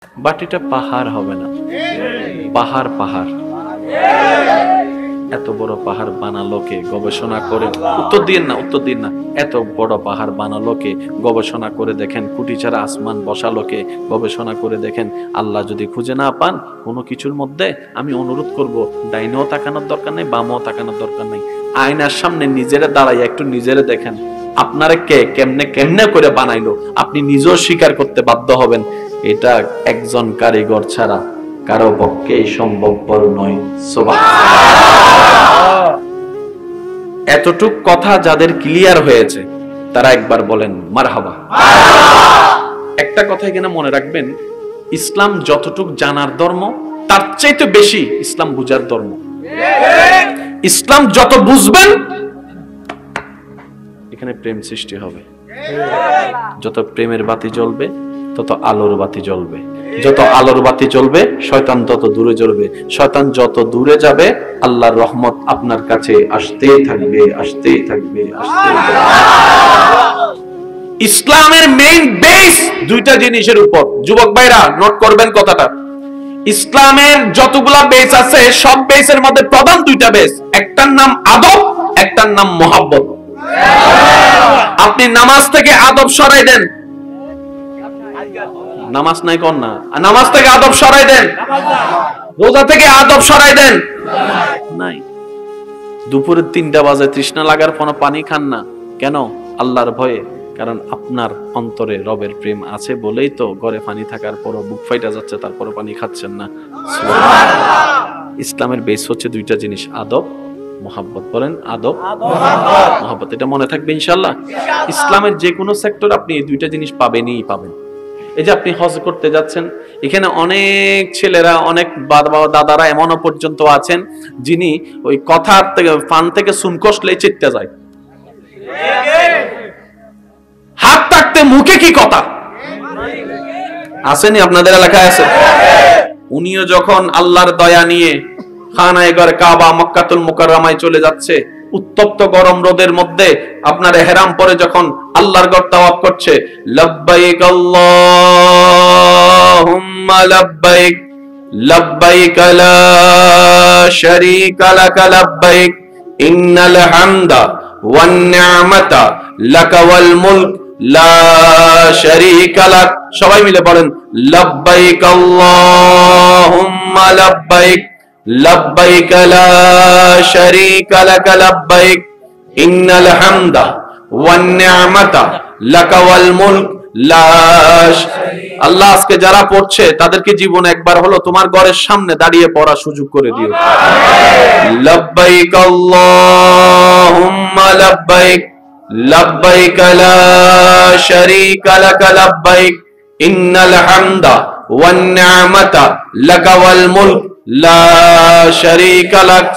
বাটিটা পাহাড় হবে না, পাহাড় পাহাড়। এত বড় পাহাড় বানালো কে? গবেষণা করে উত্তর দিন না, উত্তর দিন না। এত বড় পাহাড় বানালো কে? গবেষণা করে দেখেন। কুটি ছাড়া আসমান বসালো কে? গবেষণা করে দেখেন। আল্লাহ যদি খুঁজে না পান কোনো কিছুর মধ্যে, আমি অনুরোধ করব, ডাইনেও তাকানোর দরকার নেই, বামও তাকানোর দরকার নেই। আয়নার সামনে নিজেরা দাঁড়াইয়া একটু নিজেরা দেখেন, আপনারা কে কেমনে কেমনে করে বানাইলো, আপনি নিজেও স্বীকার করতে বাধ্য হবেন এটা একজন কারিগর ছাড়া কারো পক্ষেই সম্ভবপর নয়। সুবহানাল্লাহ। এতটুক কথা যাদের ক্লিয়ার হয়েছে তারা একবার বলেন মারহাবা। একটা কথা এখানে মনে রাখবেন, ইসলাম যতটুক জানার ধর্ম তার চাইতে বেশি ইসলাম বুঝার ধর্ম। ইসলাম যত বুঝবেন এখানে প্রেম সৃষ্টি হবে। যত প্রেমের বাতি জ্বলবে তত আলোর বাতি জ্বলবে। যত আলোর বাতি জ্বলবে শয়তান তত দূরে জ্বলবে। শয়তান যত দূরে যাবে আল্লাহর রহমত আপনার কাছে আসতেই থাকবে, আসতেই থাকবে, আসতেই থাকবে। ইসলামের মেইন বেস দুইটা জিনিসের উপর। যুবক ভাইরা নোট করবেন কথাটা। ইসলামের যতগুলা বেস আছে সব বেসের মধ্যে প্রধান দুইটা বেস, একটার নাম আদব, একটার নাম মোহাব্বত। আপনি নামাজ থেকে আদব সরাই দেন, নামাজ নাই কোন না, নামাজ থেকে আদব সরাই দেন, রোজা থেকে আদব সরাই দেন, নাই। দুপুরে 3টা বাজে তৃষ্ণা লাগার পর পানি খান না কেন? আল্লাহর ভয়ে। কারণ আপনার অন্তরে রবের প্রেম আছে বলেই তো ঘরে পানি থাকার পরও বুক ফাইটা যাচ্ছে, তারপরে পানি খাচ্ছেন না। ইসলামের বেস হচ্ছে দুইটা জিনিস, আদব, মোহাব্বত। বলেন আদব, মোহাব্বত। এটা মনে থাকবে ইনশাআল্লাহ। ইসলামের যে কোনো সেক্টর আপনি এই দুইটা জিনিস পাবেনই পাবেন। এই যে আপনি হজ করতে যাচ্ছেন, এখানে অনেক ছেলেরা, অনেক বাবা দাদারা এমনও পর্যন্ত আছেন যিনি ওই কথার থেকে ফান থেকে সুন কষলেই চিত্তে যায়। হাত থাকতে মুখে কি কথা আসেনি? আপনাদের এলাকায় আছে? উনিও যখন আল্লাহর দয়া নিয়ে খানায়ে ঘর কাবা মক্কাতুল মুকাররমায় চলে যাচ্ছে, উত্তপ্ত গরম রোদের মধ্যে আপনার ইহরাম পরে যখন আল্লাহর ঘর তাওয়াফ করছে, লব্বাইক আল্লাহুম্মা লব্বাইক লব্বাইক লা শারীকা লাক লব্বাইক ইন্নাল হামদা ওয়ান নি'মাতা লাকা ওয়াল মুলক লা শারীকা লাক। সবাই মিলে বলেন লব্বাইক আল্লাহুম্মা লব্বাইক লব্বাইক লা শারীকা লাক লব্বাইক ইন্নাল হামদা ওয়ান নি'মাতা লাকা ওয়াল মুলক লা। আল্লাহ আজকে যারা পড়ছে তাদেরকে জীবনে একবার হলো তোমার ঘরের সামনে দাঁড়িয়ে পড়ার সুযোগ করে দিও। লব্বাইক আল্লাহুম্মা লব্বাইক লব্বাইক লা শারীকা লাক লব্বাইক ইন্নাল হামদা ওয়ান নি'মাতা লাকা ওয়াল মুলক লা শারীকা লাক।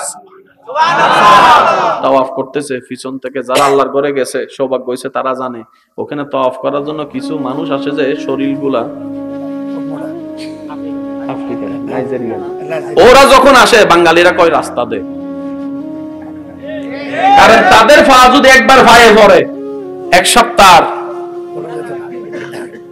তাওয়াফ করতেছে, পিছন থেকে যারা আল্লাহর ঘরে গেছে, সৌভাগ্য হয়েছে তারা জানে ওখানে তাওয়াফ করার জন্য কিছু মানুষ আসে যে শরীরগুলা আফ্রিকা, নাইজেরিয়া, ওরা যখন আসে বাঙালিরা কয় রাস্তা দে। কারণ তাদের পা যদি একবার ভাইয়ে পড়ে এক সপ্তাহ।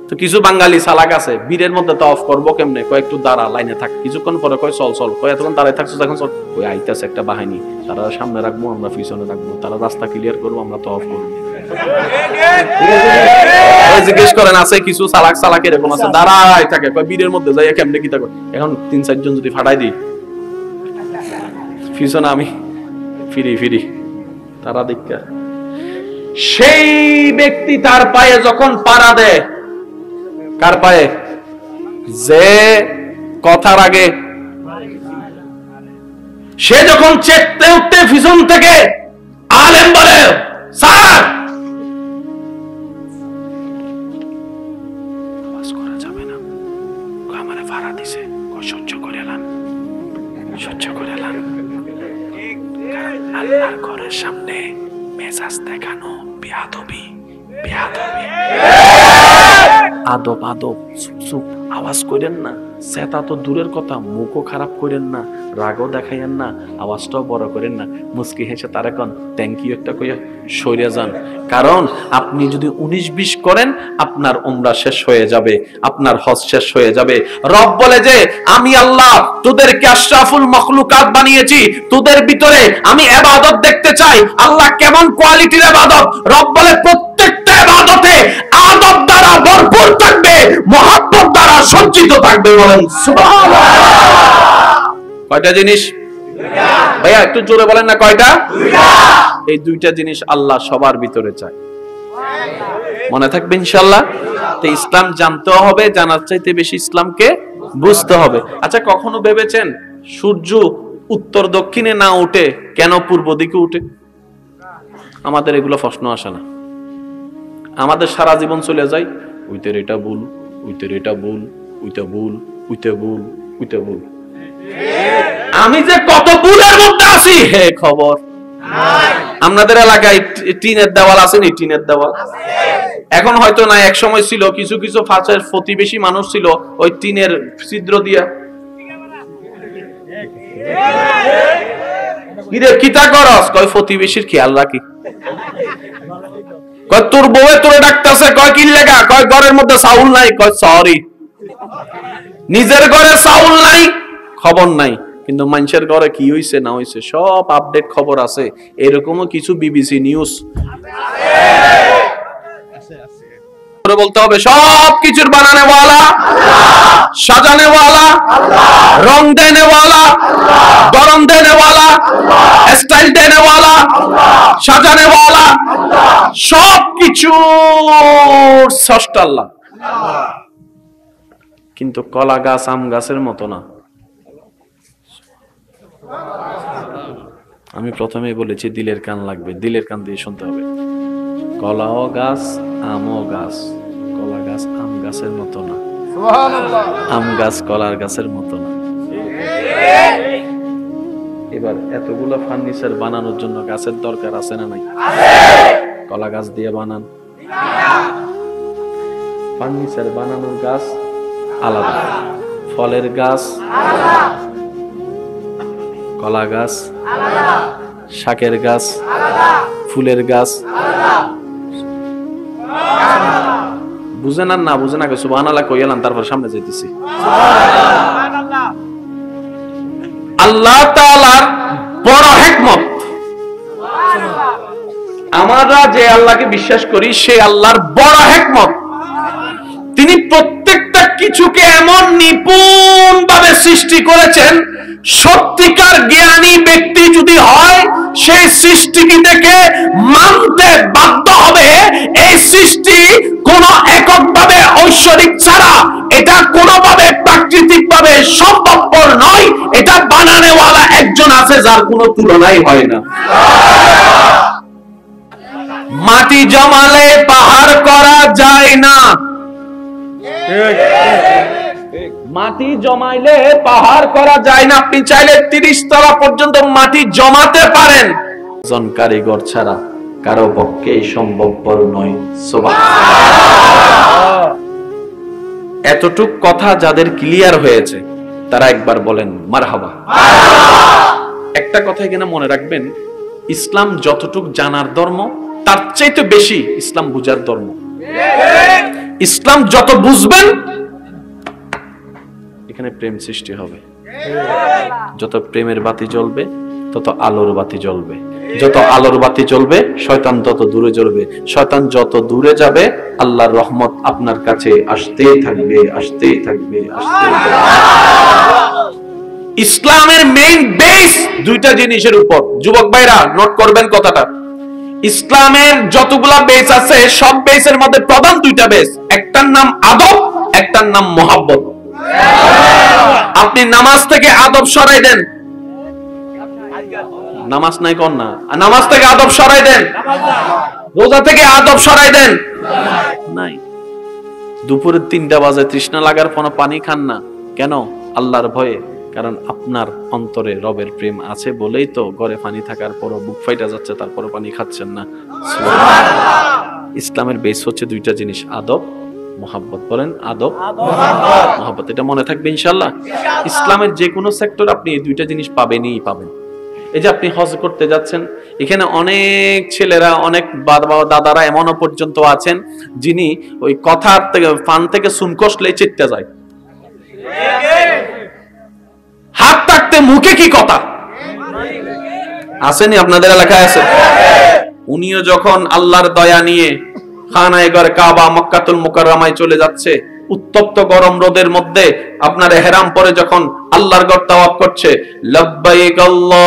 তো কিছু বাঙালি চালাক আছে, বীরের মধ্যে তাওয়াফ করবো কেমনে? কয় একটু দাঁড়া, লাইনে থাক। কিছুক্ষণ পরে কয় চল চল, কয় এতক্ষণ দাঁড়ায় থাকছো এখন চল। ওই আইতাছে একটা বাহিনী, তারা সামনে রাখবো, আমরা পিছনে রাখবো, তারা রাস্তা ক্লিয়ার করবো, আমরা তাওয়াফ করবো। জিজ্ঞেস করেন আছে কিছু চালাক চালাক এরকম আছে, দাঁড়ায় থাকে, কয় বীরের মধ্যে যাই কেমনে কি থাকে। এখন 3-4 জন যদি ফাটাই দিই পিছনে আমি ফিরি ফিরি, তারা দেখা সেই ব্যক্তি তার পায়ে যখন পাড়া দেয়, কার পায়ে? যে কথার আগে সে যখন চেকতে উঠতে পিছন থেকে আলেম বলে স্যার আওয়াজ করা যাবে না, আমারে ভাড়া দিছে, সহ্য করে এলাম, সহ্য করে এলাম। আল্লাহর ঘরের সামনে মেজাজ দেখানো বেয়াদবি, বেয়াদবি। আদব আদব, চুপ চুপ, আওয়াজ করেন না, সেটা তো দূরের কথা, মুখও খারাপ করেন না, রাগও দেখাইয়েন না, আওয়াজটাও বড় করেন না, মুস্কি হেসে তার এখন থ্যাংক ইউ একটা কইয়া সইরে যান। কারণ আপনি যদি 19-20 করেন, আপনার উমরা শেষ হয়ে যাবে, আপনার হজ শেষ হয়ে যাবে। রব বলে যে আমি আল্লাহ তোদেরকে আশরাফুল মখলুকাত বানিয়েছি, তোদের ভিতরে আমি ইবাদত দেখতে চাই। আল্লাহ কেমন কোয়ালিটির ইবাদত? রব বলে প্রত্যেকটা ইবাদতে আদব দ্বারা ভরপুর থাকবে, মহব্বত দ্বারা সজ্জিত থাকবে। বলেন সুবহানাল্লাহ। কয়টা জিনিস ভাইয়া একটু জোরে বলেন না, কয়টা? এই দুইটা জিনিস আল্লাহ সবার ভিতরে চায়। মনে থাকবে ইনশাআল্লাহ। তো ইসলাম জানতে হবে, জানার চাইতে বেশি ইসলামকে বুঝতে হবে। আচ্ছা, কখনো ভেবেছেন সূর্য উত্তর দক্ষিণে না উঠে কেন পূর্ব দিকে উঠে? আমাদের এগুলো প্রশ্ন আসে না। আমাদের সারা জীবন চলে যায় উইতের এটা ভুল, উইতের এটা ভুল, উইতে ভুল, উইতে ভুল, উইতে ভুল। আমি যে কত ভুলের মধ্যে আছি হে খবর। আপনাদের এলাকায় টিনের দেওয়াল আছে নি? টিনের দেওয়াল এখন হয়তো না, এক সময় ছিল। কিছু কিছু ফাঁসের প্রতিবেশী মানুষ ছিল ওই টিনের ছিদ্র দিয়া কিতা করস, কয় প্রতিবেশীর খেয়াল রাখি। কয় তোর বউয়ে তোরে ডাকতেছে, কয় কি লেগা, কয় ঘরের মধ্যে চাউল নাই, কয় সরি। নিজের ঘরে চাউল নাই, খবর নাই, কিন্তু মানুষের ঘরে কি হইছে না হইছে সব আপডেট খবর আছে। এরকমও কিছু বিবিসি নিউজ বলতে হবে সব কিছুর বানানে ওয়ালা, সাজানে ওয়ালা, রং দেনে ওয়ালা, গরম দেনে ওয়ালা, স্টাইল দেনে ওয়ালা, সাজানে ওয়ালা, সব কিছু স্রষ্টা আল্লাহ। কিন্তু কলা গাছ আম গাছের মতো না। আমি প্রথমেই বলেছি দিলের কান লাগবে, দিলের কান দিয়ে শুনতে হবে। কলাও গাছ আমও গাছ, কলা গাছ আম গাছের মতো না, আম গাছ কলার গাছের মতো না। এবার এতগুলো ফার্নিচার বানানোর জন্য গাছের দরকার আছে না নাই? কলা গাছ দিয়ে বানান, ফার্নিচার বানানোর গাছ আলাদা, ফলের গাছ কলা গাছ, শাকের গাছ, ফুলের গাছ। বুঝেন আর না বুঝেন আগে সুবহানাল্লাহ কইলাম, তারপর সামনে যাইতেছি। আল্লাহ তাআলার বড় হিকমত, আমরা যে আল্লাহকে বিশ্বাস করি সে আল্লাহর বড় হিকমত। তিনি প্রত্যেকটা কিছুকে এমন নিপুণ ভাবে সৃষ্টি করেছেন, সত্যিকার জ্ঞানী ব্যক্তি যদি হয় সেই সৃষ্টিকে দেখে মানতে বাধ্য হবে এই সৃষ্টি কোন এককভাবে ঐশ্বরিক ছাড়া এটা কোনোভাবে প্রাকৃতিক ভাবে সম্ভবপর নয়। এটা বানানেওয়ালা একজন আছে যার কোনো তুলনাই হয় না। মাটি জমালে পাহাড় করা যায় না, মাটি জমাইলে পাহাড় করা যায় না। আপনি চাইলে 30 তলা পর্যন্ত মাটি জমাতে পারেন, জন কারিগর ছাড়া কারো পক্ষে সম্ভবপর নয়। সুবহানাল্লাহ। এতটুক কথা যাদের ক্লিয়ার হয়েছে তারা একবার বলেন মারহাবা। একটা কথা এখানে মনে রাখবেন, ইসলাম যতটুক জানার ধর্ম তার চাইতে বেশি ইসলাম বুঝার ধর্ম। ইসলাম যত বুঝবেন এখানে প্রেম সৃষ্টি হবে, যত প্রেমের বাতি জ্বলবে তত আলোর বাতি জ্বলবে, যত আলোর বাতি জ্বলবে শয়তান তত দূরে জ্বলবে, শয়তান যত দূরে যাবে আল্লাহর রহমত আপনার কাছে আসতেই থাকবে, আসতেই থাকবে, আসতেই থাকবে। ইসলামের মেইন বেস দুইটা জিনিসের উপর। যুবক ভাইরা নোট করবেন কথাটা, ইসলামের যতগুলা বেস আছে সব বেসের মধ্যে প্রধান দুইটা বেস, একটার নাম আদব, একটার নাম মহব্বত। আপনি নামাজ থেকে আদব সরাই দেন, নামাজ নাই কোন না, নামাজ থেকে আদব সরাই দেন, রোজা থেকে আদব সরাই দেন, নাই। দুপুরে 3টা বাজে তৃষ্ণা লাগার কোনো পানি খান না কেন? আল্লাহর ভয়ে। কারণ আপনার অন্তরে রবের প্রেম আছে বলেই তো ঘরে পানি থাকার পরও বুক ফাইটা যাচ্ছে, তারপরও পানি খাচ্ছেন না। ইসলামের বেস হচ্ছে দুইটা জিনিস, আদব, মোহাব্বত বলেন, আদব মোহাব্বত, এটা মনে থাকবে ইনশাআল্লাহ। ইসলামের যে কোনো সেক্টর আপনি এই দুইটা জিনিস পাবেনই পাবেন। এই যে আপনি হজ করতে যাচ্ছেন, এখানে অনেক ছেলেরা, অনেক বাবা দাদারা এমনও পর্যন্ত আছেন যিনি ওই কথার থেকে ফান থেকে সুন কষলেই চেটতে যায়, হাত থাকতে মুখে কি কথা আসেনি, আপনাদের এলাকায় আছে। উনিও যখন আল্লাহর দয়া নিয়ে খানায়ে কাবা মক্কাতুল মুকাররমায় চলে যাচ্ছে, উত্তপ্ত গরম রোদের মধ্যে আপনার ইহরাম পরে যখন আল্লাহর ঘর তাওয়াফ করছে, লব্বাইক আল্লাহুম্মা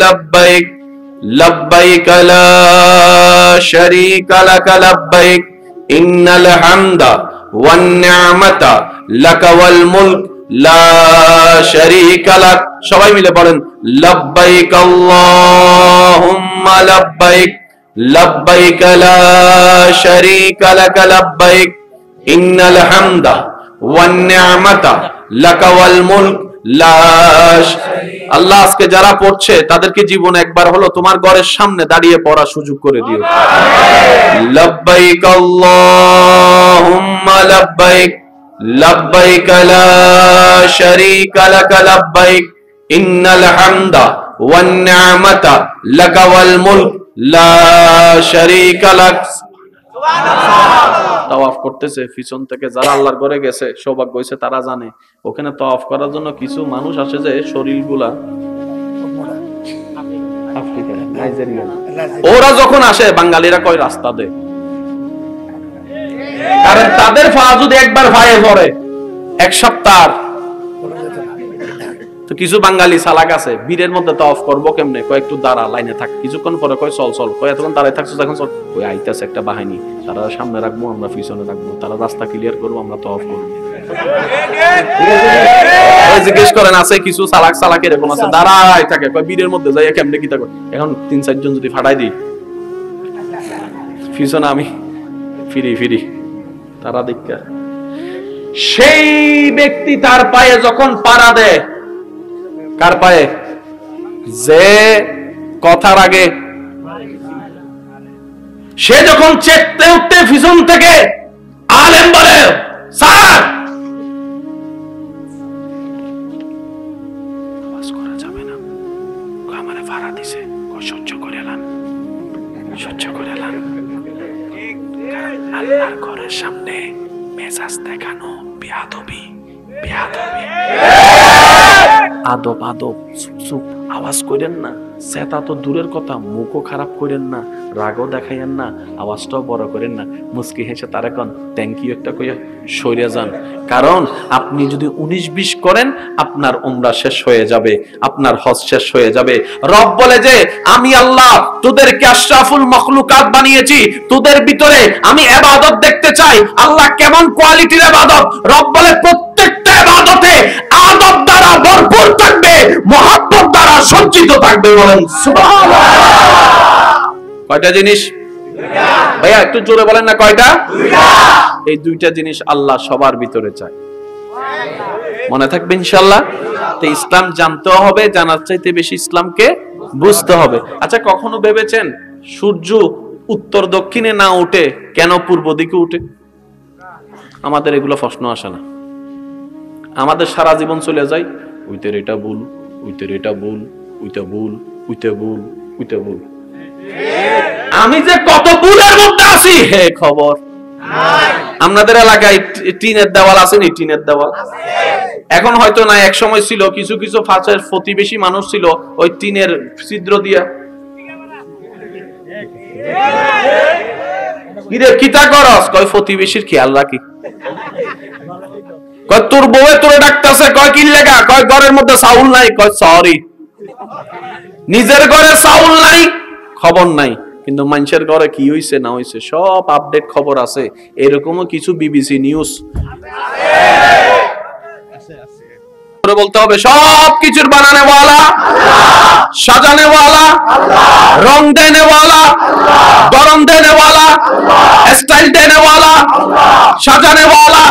লব্বাইক লব্বাইক লা শারীকা লাক লব্বাইক ইন্নাল হামদা ওয়ান নি'মাতা লাকা ওয়াল মুলক লা শারীকা লাক। সবাই মিলে বলেন, লব্বাইক আল্লাহুম্মা লব্বাইক লব্বাইক লা শারীকা লাক লব্বাইক ইন্নাল হামদা ওয়ান নি'মাতা লাকা ওয়াল মুলক লা। আল্লাহ আজকে যারা পড়ছে তাদেরকে জীবনে একবার হলো তোমার ঘরের সামনে দাঁড়িয়ে পড়ার সুযোগ করে দিও। লব্বাইক আল্লাহুম্মা লব্বাইক লব্বাইক লা শারীকা লাক লব্বাইক ইন্নাল হামদা ওয়ান নি'মাতা লাকা ওয়াল মুলক লা শারীকা লাক। তাওয়াফ করতেছে, পিছন থেকে যারা আল্লাহর ঘরে গেছে, সৌভাগ্য হয়েছে তারা জানে ওখানে তাওয়াফ করার জন্য কিছু মানুষ আসে যে শরীরগুলা আফ্রিকা, নাইজেরিয়া, ওরা যখন আসে বাঙালিরা কয় রাস্তা দে, কারণ তাদের পা যদি একবার পায়ে পড়ে এক সপ্তাহ। তো কিছু বাঙালি সালাক আছে, বীরের মধ্যে তাওয়াফ করবো কেমনে, কয় একটু দাঁড়া লাইনে থাক, কিছুক্ষণ পরে কয় চল চল, কয় এতক্ষণ দাঁড়ায় থাকছো এখন চল, ওই আইতাছে একটা বাহিনী, তারা সামনে রাখবো আমরা পিছনে রাখবো, তারা রাস্তা ক্লিয়ার করবো আমরা তাওয়াফ করবো। জিজ্ঞেস করেন আছে কিছু সালাক সালাক এরকম আছে, দাঁড়ায় থাকে, কয় বীরের মধ্যে যাই কেমনে কি থাকে, এখন 3-4 জন যদি ফাটাই দিই পিছনে আমি ফিরি ফিরি, তারা দেখা সেই ব্যক্তি তার পায়ে যখন পাড়া দেয়, কার পায়ে, যে কথার আগে সে যখন চেকতে উঠতে পিছন থেকে আলেম বলে স্যার আওয়াজ করা যাবে না, আমারে ভাড়া দিছে, সহ্য করে এলাম, সহ্য করে এলাম, আল্লাহর ঘরের সামনে মেজাজ দেখানো বেয়াদবি, বেয়াদবি, আদব আদব, চুপ চুপ, আওয়াজ করেন না, সেটা তো দূরের কথা, মুখও খারাপ করেন না, রাগও দেখাইয়েন না, আওয়াজটাও বড় করেন না, মুস্কি হেসে তার এখন থ্যাংক ইউ একটা কইয়া সইরে যান। কারণ আপনি যদি 19-20 করেন আপনার উমরা শেষ হয়ে যাবে, আপনার হজ শেষ হয়ে যাবে। রব বলে যে আমি আল্লাহ তোদেরকে আশরাফুল মখলুকাত বানিয়েছি, তোদের ভিতরে আমি ইবাদত দেখতে চাই। আল্লাহ কেমন কোয়ালিটির ইবাদত? রব বলে প্রত্যেকটা ইবাদতে আদব দ্বারা ভরপুর থাকবে, মহব্বত দ্বারা সজ্জিত থাকবে। বলেন সুবহানাল্লাহ। কয়টা জিনিস ভাইয়া একটু জোরে বলেন না, কয়টা? এই দুইটা জিনিস আল্লাহ সবার ভিতরে চায়, মনে থাকবে ইনশাআল্লাহ। তো ইসলাম জানতে হবে, জানার চাইতে বেশি ইসলামকে বুঝতে হবে। আচ্ছা, কখনো ভেবেছেন সূর্য উত্তর দক্ষিণে না উঠে কেন পূর্ব দিকে উঠে? আমাদের এগুলো প্রশ্ন আসে না। আমাদের সারা জীবন চলে যায় উইতের এটা ভুল, উইতের এটা ভুল, উইতে ভুল, উইতে ভুল, উইতে ভুল। আমি যে কত ভুলের মধ্যে আছি হে খবর। আপনাদের এলাকায় টিনের দেওয়াল আছে নি? টিনের দেওয়াল এখন হয়তো না, এক সময় ছিল। কিছু কিছু ফাঁসের প্রতিবেশী মানুষ ছিল ওই টিনের ছিদ্র দিয়া কিতা করস, কয় প্রতিবেশীর খেয়াল রাখি। কয় তোর বউয়ে তোরে ডাকতেছে, কয় কি লেগা, কয় ঘরের মধ্যে চাউল নাই, কয় সরি। নিজের ঘরে চাউল নাই খবর নাই, কিন্তু মানুষের ঘরে কি হইছে না হইছে সব আপডেট খবর আছে। এরকমও কিছু বিবিসি নিউজ বলতে হবে সব কিছুর বানানে ওয়ালা, সাজানে ওয়ালা, রং দেনে ওয়ালা, গরম দেনে ওয়ালা, স্টাইল দেনে ওয়ালা, সাজানে ওয়ালা,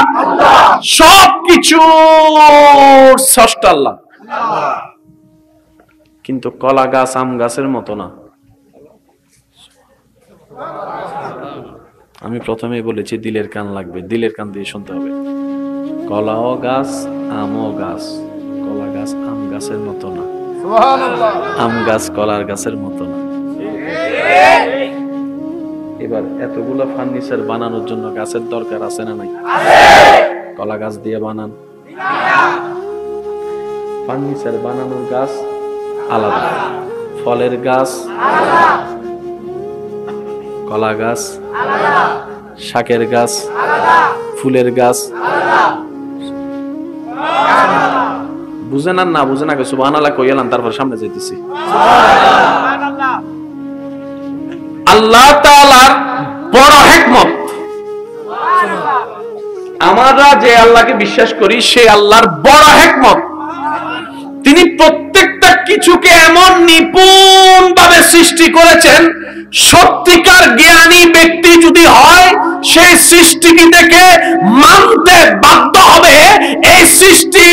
সব কিছু স্রষ্টা আল্লাহ। কিন্তু কলা গাছ আম গাছের মতো না। আমি প্রথমেই বলেছি দিলের কান লাগবে, দিলের কান দিয়ে শুনতে হবে। কলাও গাছ, আমও গাছ। কলা গাছ আম গাছের মতো না, আম গাছ কলার গাছের মতো না। এবার এতগুলো ফার্নিচার বানানোর জন্য গাছের দরকার আছে না নাই? কলা গাছ দিয়ে বানান, ফার্নিচার বানানোর গাছ আলাদা, ফলের গাছ কলা গাছ, শাকের গাছ, ফুলের গাছ। বুঝেন আর না বুঝেন আগে সুবহানাল্লাহ কইলাম, তারপর সামনে যাইতেছি। আল্লাহ তাআলার বড় হিকমত, আমরা যে আল্লাহকে বিশ্বাস করি সে আল্লাহর বড় হিকমত। তিনি প্রত্যেকটা কিছুকে এমন নিপুণ ভাবে সৃষ্টি করেছেন, সত্যিকার জ্ঞানী ব্যক্তি যদি হয় সেই সৃষ্টিটি থেকে মানতে বাধ্য হবে এই সৃষ্টি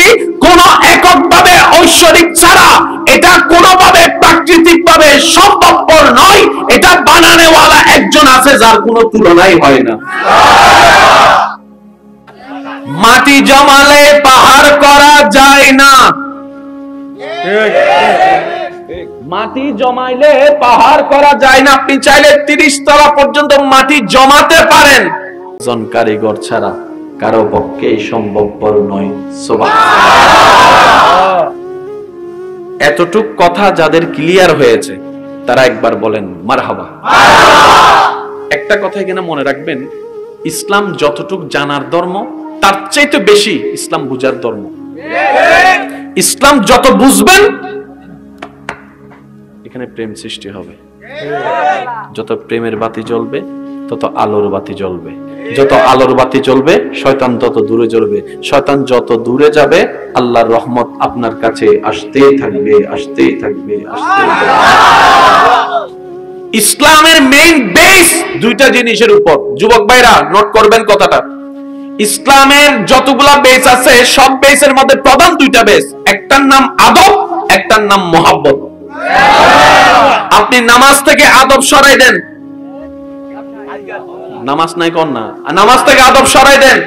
কোন এককভাবে ঐশ্বরিক ছাড়া এটা কোনোভাবে প্রাকৃতিক ভাবে সম্ভবপর নয়। এটা বানানোওয়ালা একজন আছে যার কোনো তুলনাই হয় না। মাটি জমালে পাহাড় করা যায় না, মাটি জমাইলে পাহাড় করা যায় না। আপনি চাইলে 30 তলা পর্যন্ত মাটি জমাতে পারেন, একজন কারিগর ছাড়া কারো পক্ষে সম্ভবপর নয়। সুবহানাল্লাহ। এতটুক কথা যাদের ক্লিয়ার হয়েছে তারা একবার বলেন মারহাবা। একটা কথা এখানে মনে রাখবেন, ইসলাম যতটুক জানার ধর্ম তার চাইতে বেশি ইসলাম বুঝার ধর্ম। ইসলাম যত বুঝবেন এখানে প্রেম সৃষ্টি হবে, যত প্রেমের বাতি জ্বলবে তত আলোর বাতি জ্বলবে, যত আলোর বাতি জ্বলবে শয়তান তত দূরে জ্বলবে, শয়তান যত দূরে যাবে আল্লাহর রহমত আপনার কাছে আসতেই থাকবে, আসতেই থাকবে, আসতেই থাকবে। ইসলামের মেইন বেস দুইটা জিনিসের উপর। যুবক ভাইরা নোট করবেন কথাটা, ইসলামের যতগুলা বেস আছে সব বেসের মধ্যে প্রধান দুইটা বেস, একটার নাম আদব, একটার নাম মোহাব্বত। আপনি নামাজ থেকে আদব সরাই দেন, নামাজ নাই কোন না, নামাজ থেকে আদব সরাই দেন,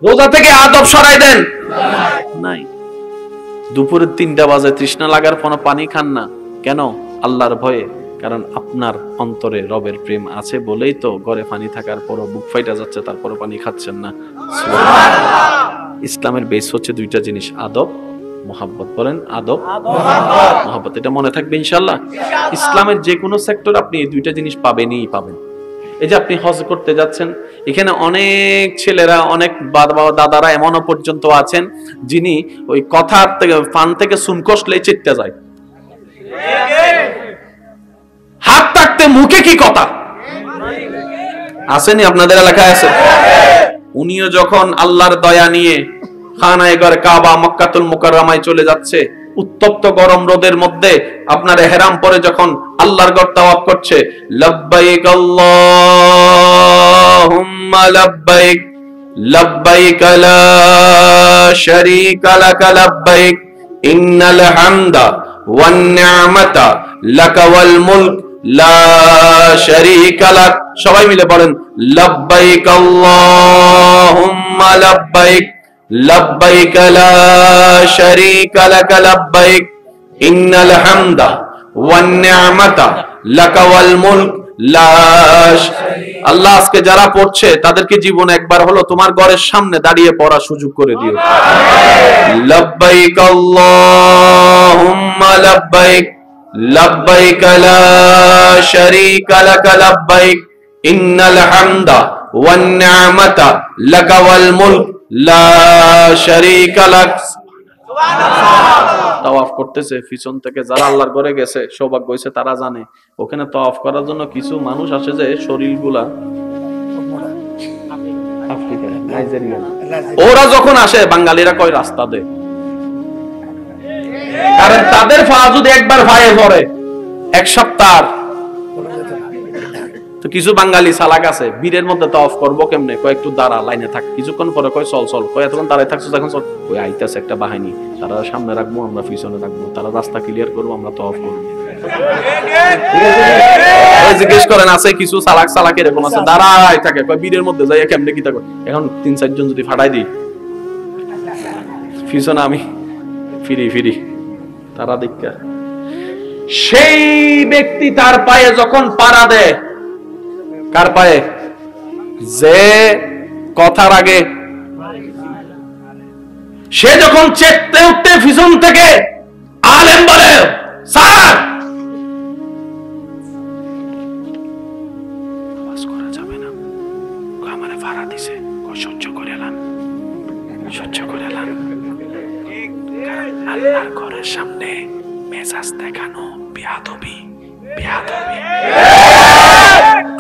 রোজা থেকে আদব সরাই দেন, নাই। দুপুরে 3টা বাজে তৃষ্ণা লাগার পর পানি খান না কেন? আল্লাহর ভয়ে। কারণ আপনার অন্তরে রবের প্রেম আছে বলেই তো ঘরে পানি থাকার পরও বুক ফাইটা যাচ্ছে, তারপরও পানি খাচ্ছেন না। ইসলামের বেস হচ্ছে দুইটা জিনিস, আদব, মোহাব্বত। বলেন আদব, মোহাব্বত। এটা মনে থাকবে ইনশাআল্লাহ। ইসলামের যে কোনো সেক্টর আপনি এই দুইটা জিনিস পাবেনই পাবেন। এই যে আপনি হজ করতে যাচ্ছেন, এখানে অনেক ছেলেরা, অনেক বাবা দাদারা এমনও পর্যন্ত আছেন যিনি ওই কথার থেকে ফান থেকে সুন কষলেই চিত্তে যায়, হাত থাকতে মুখে কি কথা আসেনি? আপনাদের এলাকায় আছে? উনিও যখন আল্লাহর দয়া নিয়ে খানায়ে ঘর কাবা মক্কাতুল মুকাররমায় চলে যাচ্ছে, উত্তপ্ত গরম রোদের মধ্যে আপনার ইহরাম পরে যখন আল্লাহর ঘর তাওয়াফ করছে, লব্বাইক আল্লাহুম্মা লব্বাইক লব্বাইক লা শারীকা লাক লব্বাইক ইন্নাল হামদা ওয়ান নি'মাতা লাকা ওয়াল মুলক লা শারীকা লাক। সবাই মিলে বলেন লব্বাইক আল্লাহুম্মা লব্বাইক লব্বাইক লা শারীকা লাক লব্বাইক ইন্নাল হামদা ওয়ান নি'মাতা লাকা ওয়াল মুলক লা। আল্লাহ আজকে যারা পড়ছে তাদেরকে জীবনে একবার হলো তোমার ঘরের সামনে দাঁড়িয়ে পড়ার সুযোগ করে দিও। লব্বাইক আল্লাহুম্মা লব্বাইক লব্বাইক লা শারীকা লাক লব্বাইক ইন্নাল হামদা ওয়ান নি'মাতা লাকা ওয়াল মুলক লা শারীকা লাক। তাওয়াফ করতেছে, পিছন থেকে যারা আল্লাহর ঘরে গেছে সৌভাগ্য হয়েছে তারা জানে ওখানে তাওয়াফ করার জন্য কিছু মানুষ আসে যে শরীরগুলা আফ্রিকা, নাইজেরিয়া, ওরা যখন আসে বাঙালিরা কয় রাস্তা দে, কারণ তাদের পা যদি একবার ভাইয়ে পড়ে এক সপ্তাহ। তো কিছু বাঙালি চালাক আছে, বীরের মধ্যে তাওয়াফ করবো কেমনে, কয় একটু দাঁড়া লাইনে থাক, কিছুক্ষণ পরে কয় চল চল, কয় এতক্ষণ দাঁড়ায় থাকছো এখন চল, কই আইতাছে একটা বাহিনী, তারা সামনে রাখবো আমরা পিছনে রাখবো, তারা রাস্তা ক্লিয়ার করবো আমরা তাওয়াফ করবো। জিজ্ঞেস করেন আছে কিছু চালাক চালাক এরকম আছে, দাঁড়ায় থাকে, কয় বীরের মধ্যে যাই কেমনে কি থাকে। এখন 3-4 জন যদি ফাটাই দিই পিছনে আমি ফিরি ফিরি, তারা দেখা সেই ব্যক্তি তার পায়ে যখন পাড়া দেয়, কার পায়ে? যে কথার আগে সে যখন চেকতে উঠতে পিছন থেকে আলেম বলে, স্যার আওয়াজ করা যাবে না, আমারে ভাড়া দিছে, সহ্য করে এলাম, সহ্য করে এলাম। আল্লাহর ঘরের সামনে মেজাজ দেখানো বেয়াদবি, বেয়াদবি।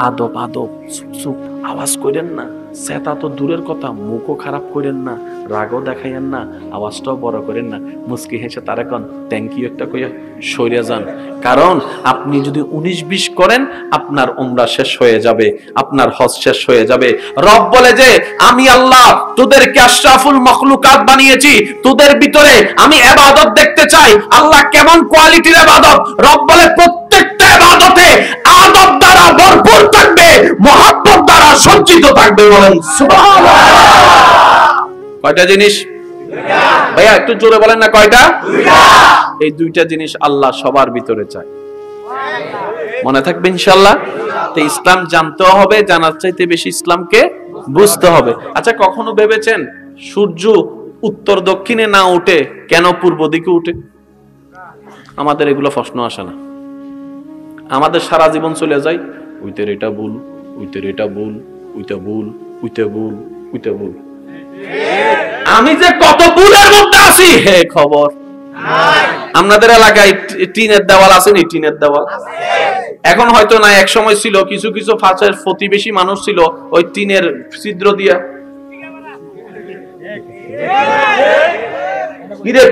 আদব আদব, চুপ চুপ, আওয়াজ করেন না। সেটা তো দূরের কথা, মুখও খারাপ করেন না, রাগও দেখাইয়েন না, আওয়াজটাও বড় করেন না। মুস্কি হেসে তার এখন থ্যাংক ইউ একটা কইয়া সরে যান। কারণ আপনি যদি 19-20 করেন, আপনার উমরা শেষ হয়ে যাবে, আপনার হজ শেষ হয়ে যাবে। রব বলে যে আমি আল্লাহ তোদেরকে আশরাফুল মখলুকাত বানিয়েছি, তোদের ভিতরে আমি ইবাদত দেখতে চাই। আল্লাহ কেমন কোয়ালিটির ইবাদত? রব বলে প্রত্যেকটা ইবাদতে আদব দ্বারা ভরপুর থাকবে, মহব্বত দ্বারা সজ্জিত থাকবে। বলেন সুবহানাল্লাহ। কয়টা জিনিস ভাইয়া একটু জোরে বলেন না, কয়টা? এই 2টা জিনিস আল্লাহ সবার ভিতরে চায়। মনে থাকবে ইনশাআল্লাহ। তো ইসলাম জানতে হবে, জানার চাইতে বেশি ইসলামকে বুঝতে হবে। আচ্ছা, কখনো ভেবেছেন সূর্য উত্তর দক্ষিণে না উঠে কেন পূর্ব দিকে উঠে? আমাদের এগুলো প্রশ্ন আসে না। আমাদের সারা জীবন চলে যায় উইতের এটা ভুল, উইতের এটা ভুল, উইতে ভুল, উইতে ভুল, উইতে ভুল। আমি যে কত ভুলের মধ্যে আছি হে খবর নাই। আপনাদের এলাকায় টিনের দেওয়াল আছে নি? টিনের দেওয়াল এখন হয়তো না, এক সময় ছিল। কিছু কিছু ফাঁসের প্রতিবেশী মানুষ ছিল ওই টিনের ছিদ্র দিয়া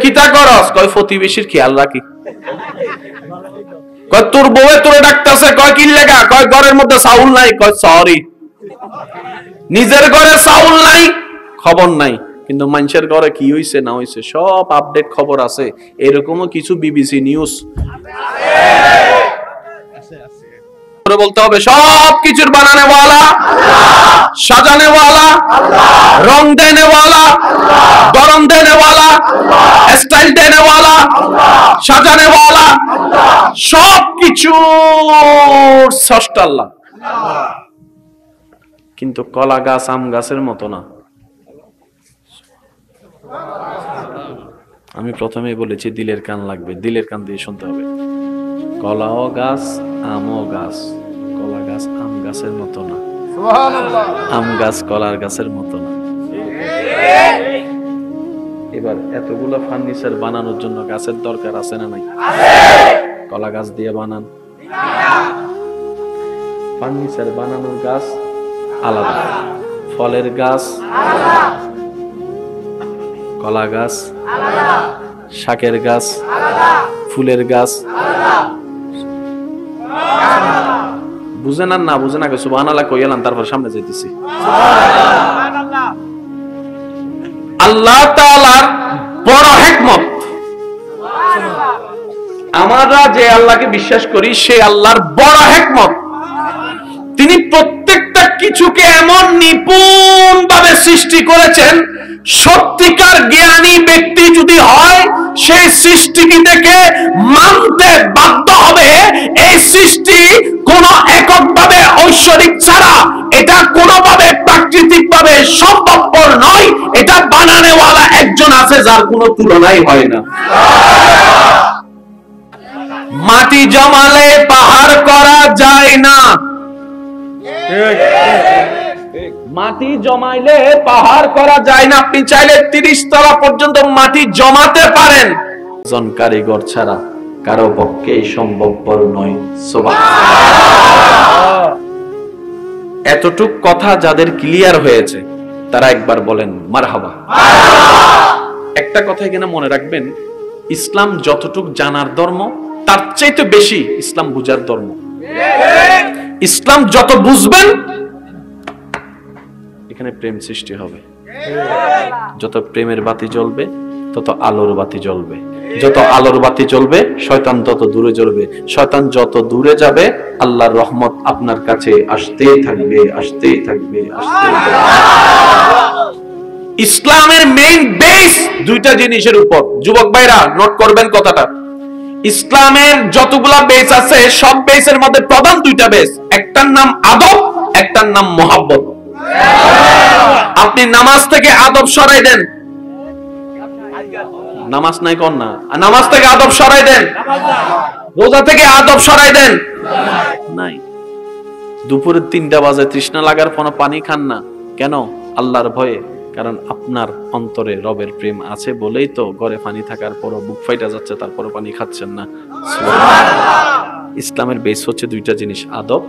কিতা করস, কয় প্রতিবেশীর খেয়াল রাখি। কয় তোর বউয়ে তোরে ডাকতেছে, কয় কি লেগা, কয় ঘরের মধ্যে চাউল নাই, কয় সরি। নিজের ঘরে চাউল নাই, খবর নাই, কিন্তু মানুষের ঘরে কি হইছে না হইছে সব আপডেট খবর আছে। এরকমও কিছু বিবিসি নিউজ বলতে হবে সব কিছুর বানানে ওয়ালা আল্লাহ, সাজানে ওয়ালা আল্লাহ, রং দেনে ওয়ালা আল্লাহ, গরম দেনে ওয়ালা আল্লাহ, স্টাইল দেনে ওয়ালা আল্লাহ, সাজানে ওয়ালা আল্লাহ, সব কিছু স্রষ্টা আল্লাহ। কিন্তু কলা গাছ আম গাছের মতো না। আমি প্রথমেই বলেছি দিলের কান লাগবে, দিলের কান দিয়ে শুনতে হবে। কলাও গাছ আমও গাছ, কলা গাছ আম গাছের মতো না, আম গাছ কলার গাছের মতো না। এবার এতগুলো ফার্নিচার বানানোর জন্য গাছের দরকার আছে না নাই? কলা গাছ দিয়ে বানান, ফার্নিচার বানানোর গাছ আলাদা, ফলের গাছ আলাদা, কলা গাছ আলাদা, শাকের গাছ আলাদা, ফুলের গাছ আলাদা। বুঝেন আর না বুঝেন আগে সুবহানাল্লাহ কইলাম, তারপর সামনে যাইতেছি। আল্লাহ তাআলার বড় হিকমত, আমরা যে আল্লাহকে বিশ্বাস করি সেই আল্লাহর বড় হিকমত, তিনি প্রত্যেকটা কিছুকে এমন নিপুণ ভাবে সৃষ্টি করেছেন, সত্যিকার জ্ঞানী ব্যক্তি যদি হয় সেই সৃষ্টিকে দেখে মানতে বাধ্য হবে এই সৃষ্টি কোন এককভাবে ঐশ্বরিক ছাড়া এটা কোনোভাবে প্রাকৃতিক ভাবে সম্ভবপর নয়। এটা বানানেওয়ালা একজন আছে যার কোনো তুলনাই হয় না। মাটি জমালে পাহাড় করা যায় না, মাটি জমাইলে পাহাড় করা যায় না। আপনি চাইলে 30 তলা পর্যন্ত মাটি জমাতে পারেন, জন কারিগর ছাড়া কারো পক্ষে সম্ভবপর নয়। সুবহানাল্লাহ। এতটুক কথা যাদের ক্লিয়ার হয়েছে তারা একবার বলেন মারহাবা। একটা কথা এখানে মনে রাখবেন, ইসলাম যতটুক জানার ধর্ম তার চাইতে বেশি ইসলাম বুঝার ধর্ম। ইসলাম যত বুঝবেন এখানে প্রেম সৃষ্টি হবে, যত প্রেমের বাতি জ্বলবে তত আলোর বাতি জ্বলবে। যত আলোর বাতি জ্বলবে শয়তান তত দূরে জ্বলবে। শয়তান যত দূরে যাবে আল্লাহর রহমত আপনার কাছে আসতেই থাকবে, আসতেই থাকবে, আসতেই থাকবে। ইসলামের মেইন বেস দুইটা জিনিসের উপর। যুবক ভাইরা নোট করবেন কথাটা। ইসলামের যতগুলা বেস আছে সব বেসের মধ্যে প্রধান দুইটা বেস, একটার নাম আদব, একটার নাম মোহাব্বত। আপনি নামাজ থেকে আদব সরাই দেন, নামাজ নাই কোন না, নামাজ থেকে আদব সরাই দেন, রোজা থেকে আদব সরাই দেন, নাই। দুপুরের 3টা বাজে তৃষ্ণা লাগার কোনো পানি খান না কেন? আল্লাহর ভয়ে। কারণ আপনার অন্তরে রবের প্রেম আছে বলেই তো ঘরে পানি থাকার পরও বুক ফাইটা যাচ্ছে, তারপরও পানি খাচ্ছেন না। ইসলামের বেস হচ্ছে দুইটা জিনিস, আদব,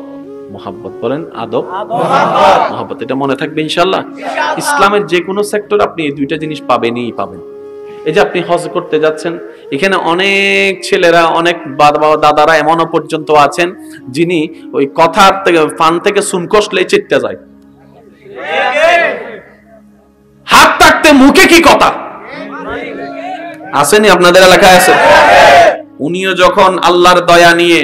মোহাব্বত। বলেন আদব, মোহাব্বত। এটা মনে থাকবে ইনশাআল্লাহ। ইসলামের যে কোনো সেক্টর আপনি এই দুইটা জিনিস পাবেনই পাবেন। এই যে আপনি হজ করতে যাচ্ছেন, এখানে অনেক ছেলেরা, অনেক বাবা দাদারা এমনও পর্যন্ত আছেন যিনি ওই কথা থেকে ফান থেকে সুন কষলেই চেতে যায়। হাত থাকতে মুখে কি কথা আসেনি? আপনাদের এলাকায় আছে? উনিও যখন আল্লাহর দয়া নিয়ে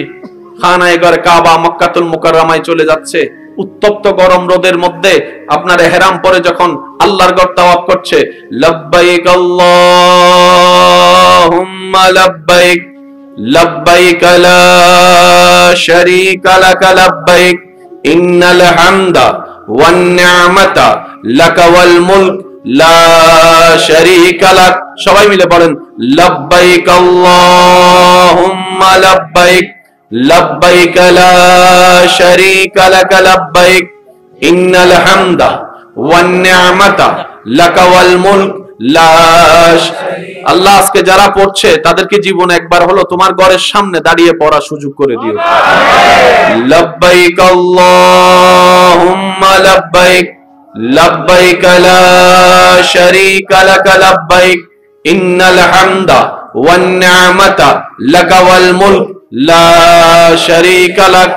খানায়ে কাবা মক্কাতুল মুকাররমায় চলে যাচ্ছে, উত্তপ্ত গরম রোদের মধ্যে আপনার ইহরাম পরে যখন আল্লাহর ঘর তাওয়াফ করছে, লব্বাইক আল্লাহুম্মা লব্বাইক লব্বাইক লা শারীকা লাক লব্বাইক ইন্নাল হামদা ওয়ান নি'মাতা লাকা ওয়াল মুলক লা শারীকা লাক। সবাই মিলে বলেন লব্বাইক আল্লাহুম্মা লব্বাইক লব্বাইক লা শারীকা লাক লব্বাইক ইন্নাল হামদা ওয়ান নি'মাতা লাকা ওয়াল মুলক লা। আল্লাহ আজকে যারা পড়ছে তাদেরকে জীবনে একবার হলো তোমার ঘরের সামনে দাঁড়িয়ে পড়ার সুযোগ করে দিও। লব্বাইক আল্লাহুম্মা লব্বাইক লব্বাইক লা শারীকা লাক লব্বাইক ইন্নাল হামদা ওয়ান নি'মাতা লাকা ওয়াল মুলক লা শারীকা লাক।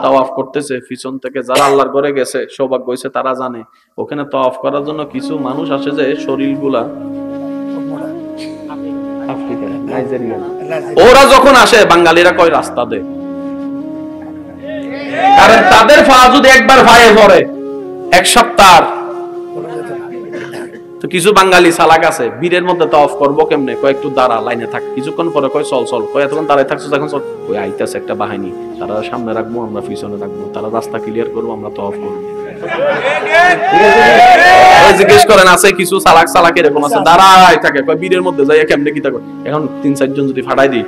তাওয়াফ করতেছে, পিছন থেকে যারা আল্লাহর ঘরে গেছে, সৌভাগ্য হয়েছে তারা জানে ওখানে তাওয়াফ করার জন্য কিছু মানুষ আসে যে শরীরগুলা আফ্রিকা, নাইজেরিয়া, ওরা যখন আসে বাঙালিরা কয় রাস্তা দে, কারণ তাদের পা যদি একবার পায়ে পড়ে এক সপ্তাহ। তো কিছু বাঙালি সালাক আছে, বীরের মধ্যে তাওয়াফ করবো কেমনে, কয় একটু দাঁড়া লাইনে থাক, কিছুক্ষণ পরে কয় চল চল, কয় এতক্ষণ দাঁড়ায় থাকছো এখন চল, ওই আইতাছে একটা বাহিনী, তারা সামনে রাখবো আমরা পিছনে রাখবো, তারা রাস্তা ক্লিয়ার করবো আমরা তাওয়াফ করবো। জিজ্ঞেস করেন আছে কিছু সালাক সালাক এরকম আছে দাঁড়ায় থাকে, কয় বীরের মধ্যে যাই কেমনে কি থাকে, এখন 3-4 জন যদি ফাটাই দিই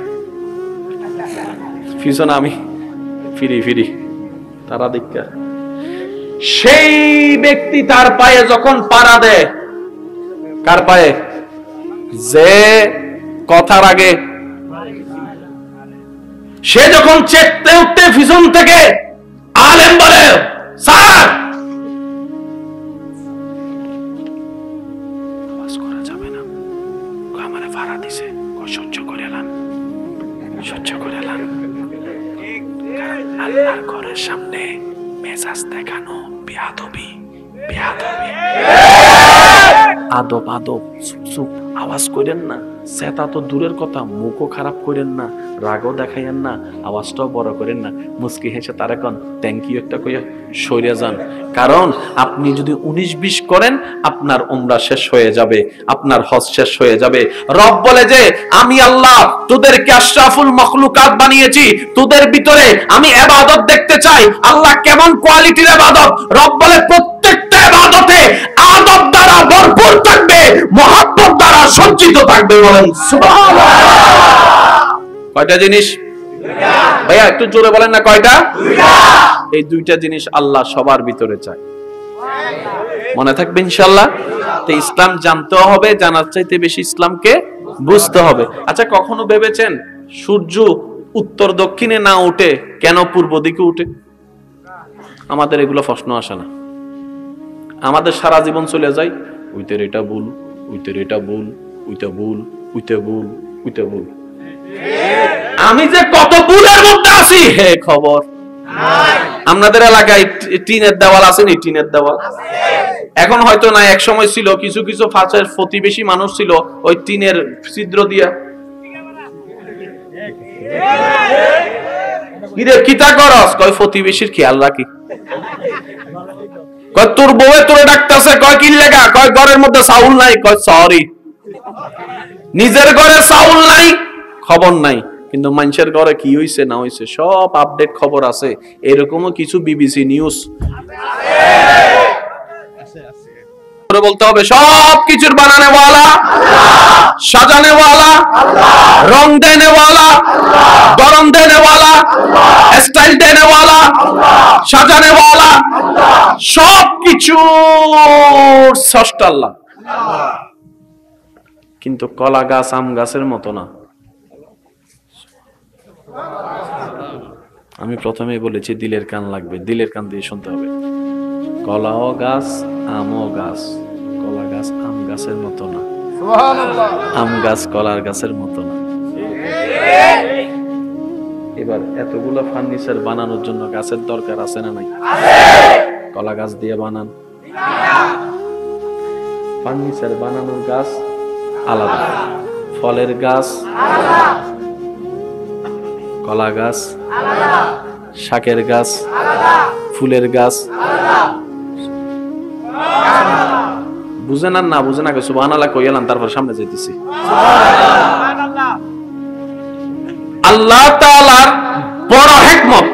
পিছনে আমি ফিরি ফিরি, তারা দেখা সেই ব্যক্তি তার পায়ে যখন পাড়া দেয়, কার পায়ে? যে কথার আগে সে যখন চেকতে উঠতে পিছন থেকে আলেম বলে স্যার আওয়াজ করা যাবে না, আমারে ভাড়া দিছে, সহ্য করে এলাম, সহ্য করে এলাম, আল্লাহর ঘরের সামনে মেজাজ দেখানো বেয়াদবি, বেয়াদবি। আদব আদব, চুপ চুপ, আওয়াজ করেন না, সেটা তো দূরের কথা, মুখও খারাপ করেন না, রাগও দেখাইয়েন না, আওয়াজটাও বড় করেন না, মুস্কি হেসে তার এখন থ্যাংক ইউ একটা কইয়া সরে যান। কারণ আপনি যদি 19-20 করেন আপনার উমরা শেষ হয়ে যাবে, আপনার হজ শেষ হয়ে যাবে। রব বলে যে আমি আল্লাহ তোদেরকে আশরাফুল মাখলুকাত বানিয়েছি, তোদের ভিতরে আমি ইবাদত দেখতে চাই। আল্লাহ কেমন কোয়ালিটির ইবাদত? রব বলে প্রত্যেকটা ইবাদতে আদব দ্বারা ভরপুর থাকবে, মহব্বত দ্বারা সজ্জিত থাকবে। বলেন সুবহানাল্লাহ। কয়টা জিনিস ভাইয়া একটু জোরে বলেন না, কয়টা? এই দুইটা জিনিস আল্লাহ সবার ভিতরে চায়, মনে থাকবে ইনশাআল্লাহ। তো ইসলাম জানতে হবে, জানার চাইতে বেশি ইসলামকে বুঝতে হবে। আচ্ছা কখনো ভেবেছেন সূর্য উত্তর দক্ষিণে না উঠে কেন পূর্ব দিকে উঠে? আমাদের এগুলো প্রশ্ন আসে না, আমাদের সারা জীবন চলে যায় উইতের এটা ভুল, উইতের এটা ভুল, উইটা ভুল, উইতে ভুল, উইতে ভুল। আমি যে কত ভুলের মধ্যে আছি হে খবর। আপনাদের এলাকায় টিনের দেওয়াল আছে নি? টিনের দেওয়াল এখন হয়তো না, এক সময় ছিল কিছু কিছু ফাঁসের প্রতিবেশী মানুষ ছিল ওই টিনের ছিদ্র দিয়া কিতা করস, কয় প্রতিবেশীর খেয়াল রাখি। কয় তোর বউয়ে তোরে ডাকতেছে, কয় কি লেগা, কয় ঘরের মধ্যে চাউল নাই, কয় সরি। নিজের ঘরে চাউল নাই, খবর নাই, কিন্তু মানুষের ঘরে কি হইছে না হইছে সব আপডেট খবর আছে। এরকমও কিছু বিবিসি নিউজ বলতে হবে সব কিছুর বানানে ওয়ালা, সাজানে ওয়ালা, রং দেনে ওয়ালা, গরম দেনে ওয়ালা, স্টাইল দেনে ওয়ালা, সাজানে ওয়ালা, সব কিছু স্রষ্টা আল্লাহ। কিন্তু কলা গাছ আম গাছের মতো না। আমি প্রথমেই বলেছি দিলের কান লাগবে, দিলের কান দিয়ে শুনতে হবে। কলাও গাছ আমও গাছ, কলা গাছ আম গাছের মতো না, আম গাছ কলার গাছের মতো না। এবার এতগুলো ফার্নিচার বানানোর জন্য গাছের দরকার আছে না নাই? কলা গাছ দিয়ে বানান, ফার্নিচার বানানোর গাছ আলাদা, ফলের গাছ কলা গাছ, শাকের গাছ, ফুলের গাছ, বুঝেন আর না বুঝেন আগে সুবহানাল্লাহ কইলাম, তারপর সামনে যাইতেছি। আল্লাহ তাআলার বড় হিকমত,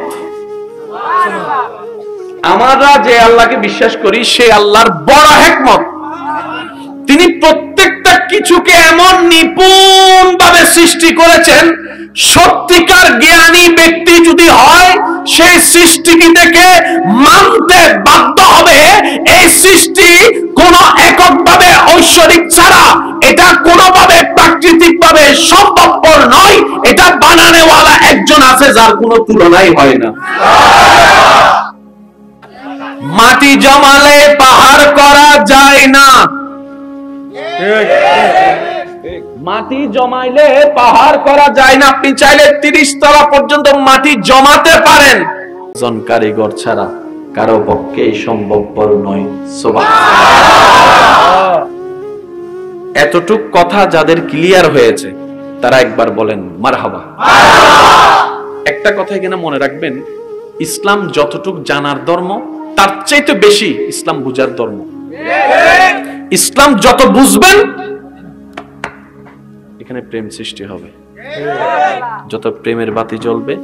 আমরা যে আল্লাহকে বিশ্বাস করি সেই আল্লাহর বড় হিকমত, তিনি প্রত্যেকটা কিছুকে এমন নিপুণ ভাবে সৃষ্টি করেছেন, সত্যিকার জ্ঞানী ব্যক্তি যদি হয় সেই সৃষ্টিটি থেকে মানতে বাধ্য হবে এই সৃষ্টি কোন এককভাবে ঐশ্বরিক ছাড়া এটা কোনোভাবে প্রাকৃতিক ভাবে সম্ভবপর নয়। এটা বানানেওয়ালা একজন আছে যার কোনো তুলনাই হয় না। মাটি জমালে পাহাড় করা যায় না, মাটি জমাইলে পাহাড় করা যায় না। আপনি চাইলে 30 তলা পর্যন্ত মাটি জমাতে পারেন, জন কারিগর ছাড়া কারো পক্ষে সম্ভবপর নয়। সুবহানাল্লাহ। এতটুক কথা যাদের ক্লিয়ার হয়েছে তারা একবার বলেন মারহাবা। একটা কথা এখানে মনে রাখবেন, ইসলাম যতটুক জানার ধর্ম তার চাইতে বেশি ইসলাম বুঝার ধর্ম। ইসলাম যত বুঝবেন এখানে প্রেম সৃষ্টি হবে, যত প্রেমের বাতি জ্বলবে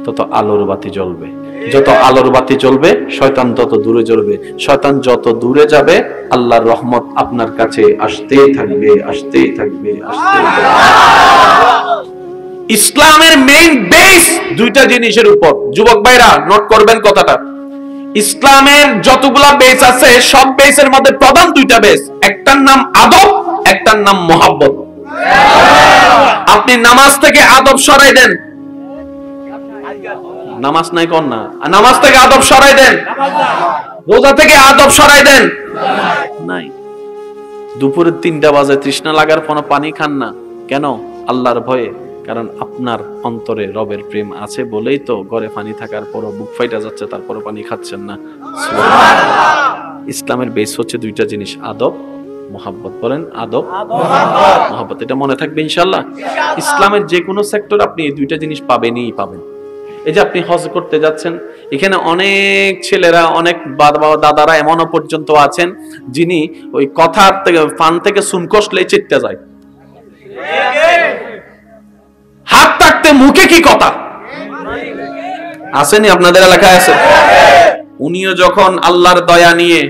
তত আলোর বাতি জ্বলবে, যত আলোর বাতি জ্বলবে শয়তান তত দূরে জ্বলবে, শয়তান যত দূরে যাবে আল্লাহর রহমত আপনার কাছে আসতেই থাকবে, আসতেই থাকবে, আসতেই থাকবে। ইসলামের মেইন বেস দুইটা জিনিসের উপর, যুবক ভাইরা নোট করবেন কথাটা। ইসলামের যতগুলা বেস আছে সব বেসের মধ্যে প্রধান দুইটা বেস, একটার নাম আদব, একটার নাম মোহাব্বত। আপনি নামাজ থেকে আদব সরাই দেন, নামাজ নাই কোন না, নামাজ থেকে আদব সরাই দেন, রোজা থেকে আদব সরাই দেন নাই। দুপুরে 3টা বাজে তৃষ্ণা লাগার পর পানি খান না কেন? আল্লাহর ভয়ে, কারণ আপনার অন্তরে রবের প্রেম আছে বলেই তো ঘরে পানি থাকার পরও বুক ফাইটা যাচ্ছে, তারপরও পানি খাচ্ছেন না। ইসলামের বেস হচ্ছে দুইটা জিনিস, আদব, মোহাব্বত। বলেন আদব, মোহাব্বত। এটা মনে থাকবে ইনশাআল্লাহ। ইসলামের যে কোনো সেক্টর আপনি এই দুইটা জিনিস পাবেনই পাবেন। এই যে আপনি হজ করতে যাচ্ছেন, এখানে অনেক ছেলেরা, অনেক বাবা দাদারা এমনও পর্যন্ত আছেন যিনি ওই কথার থেকে ফান থেকে সুন কষলেই চিত্তে যায়, হাত থাকতে মুখে কি কথা আসেনি? আপনাদের এলাকায় আছে? উনিও যখন আল্লাহর দয়া নিয়ে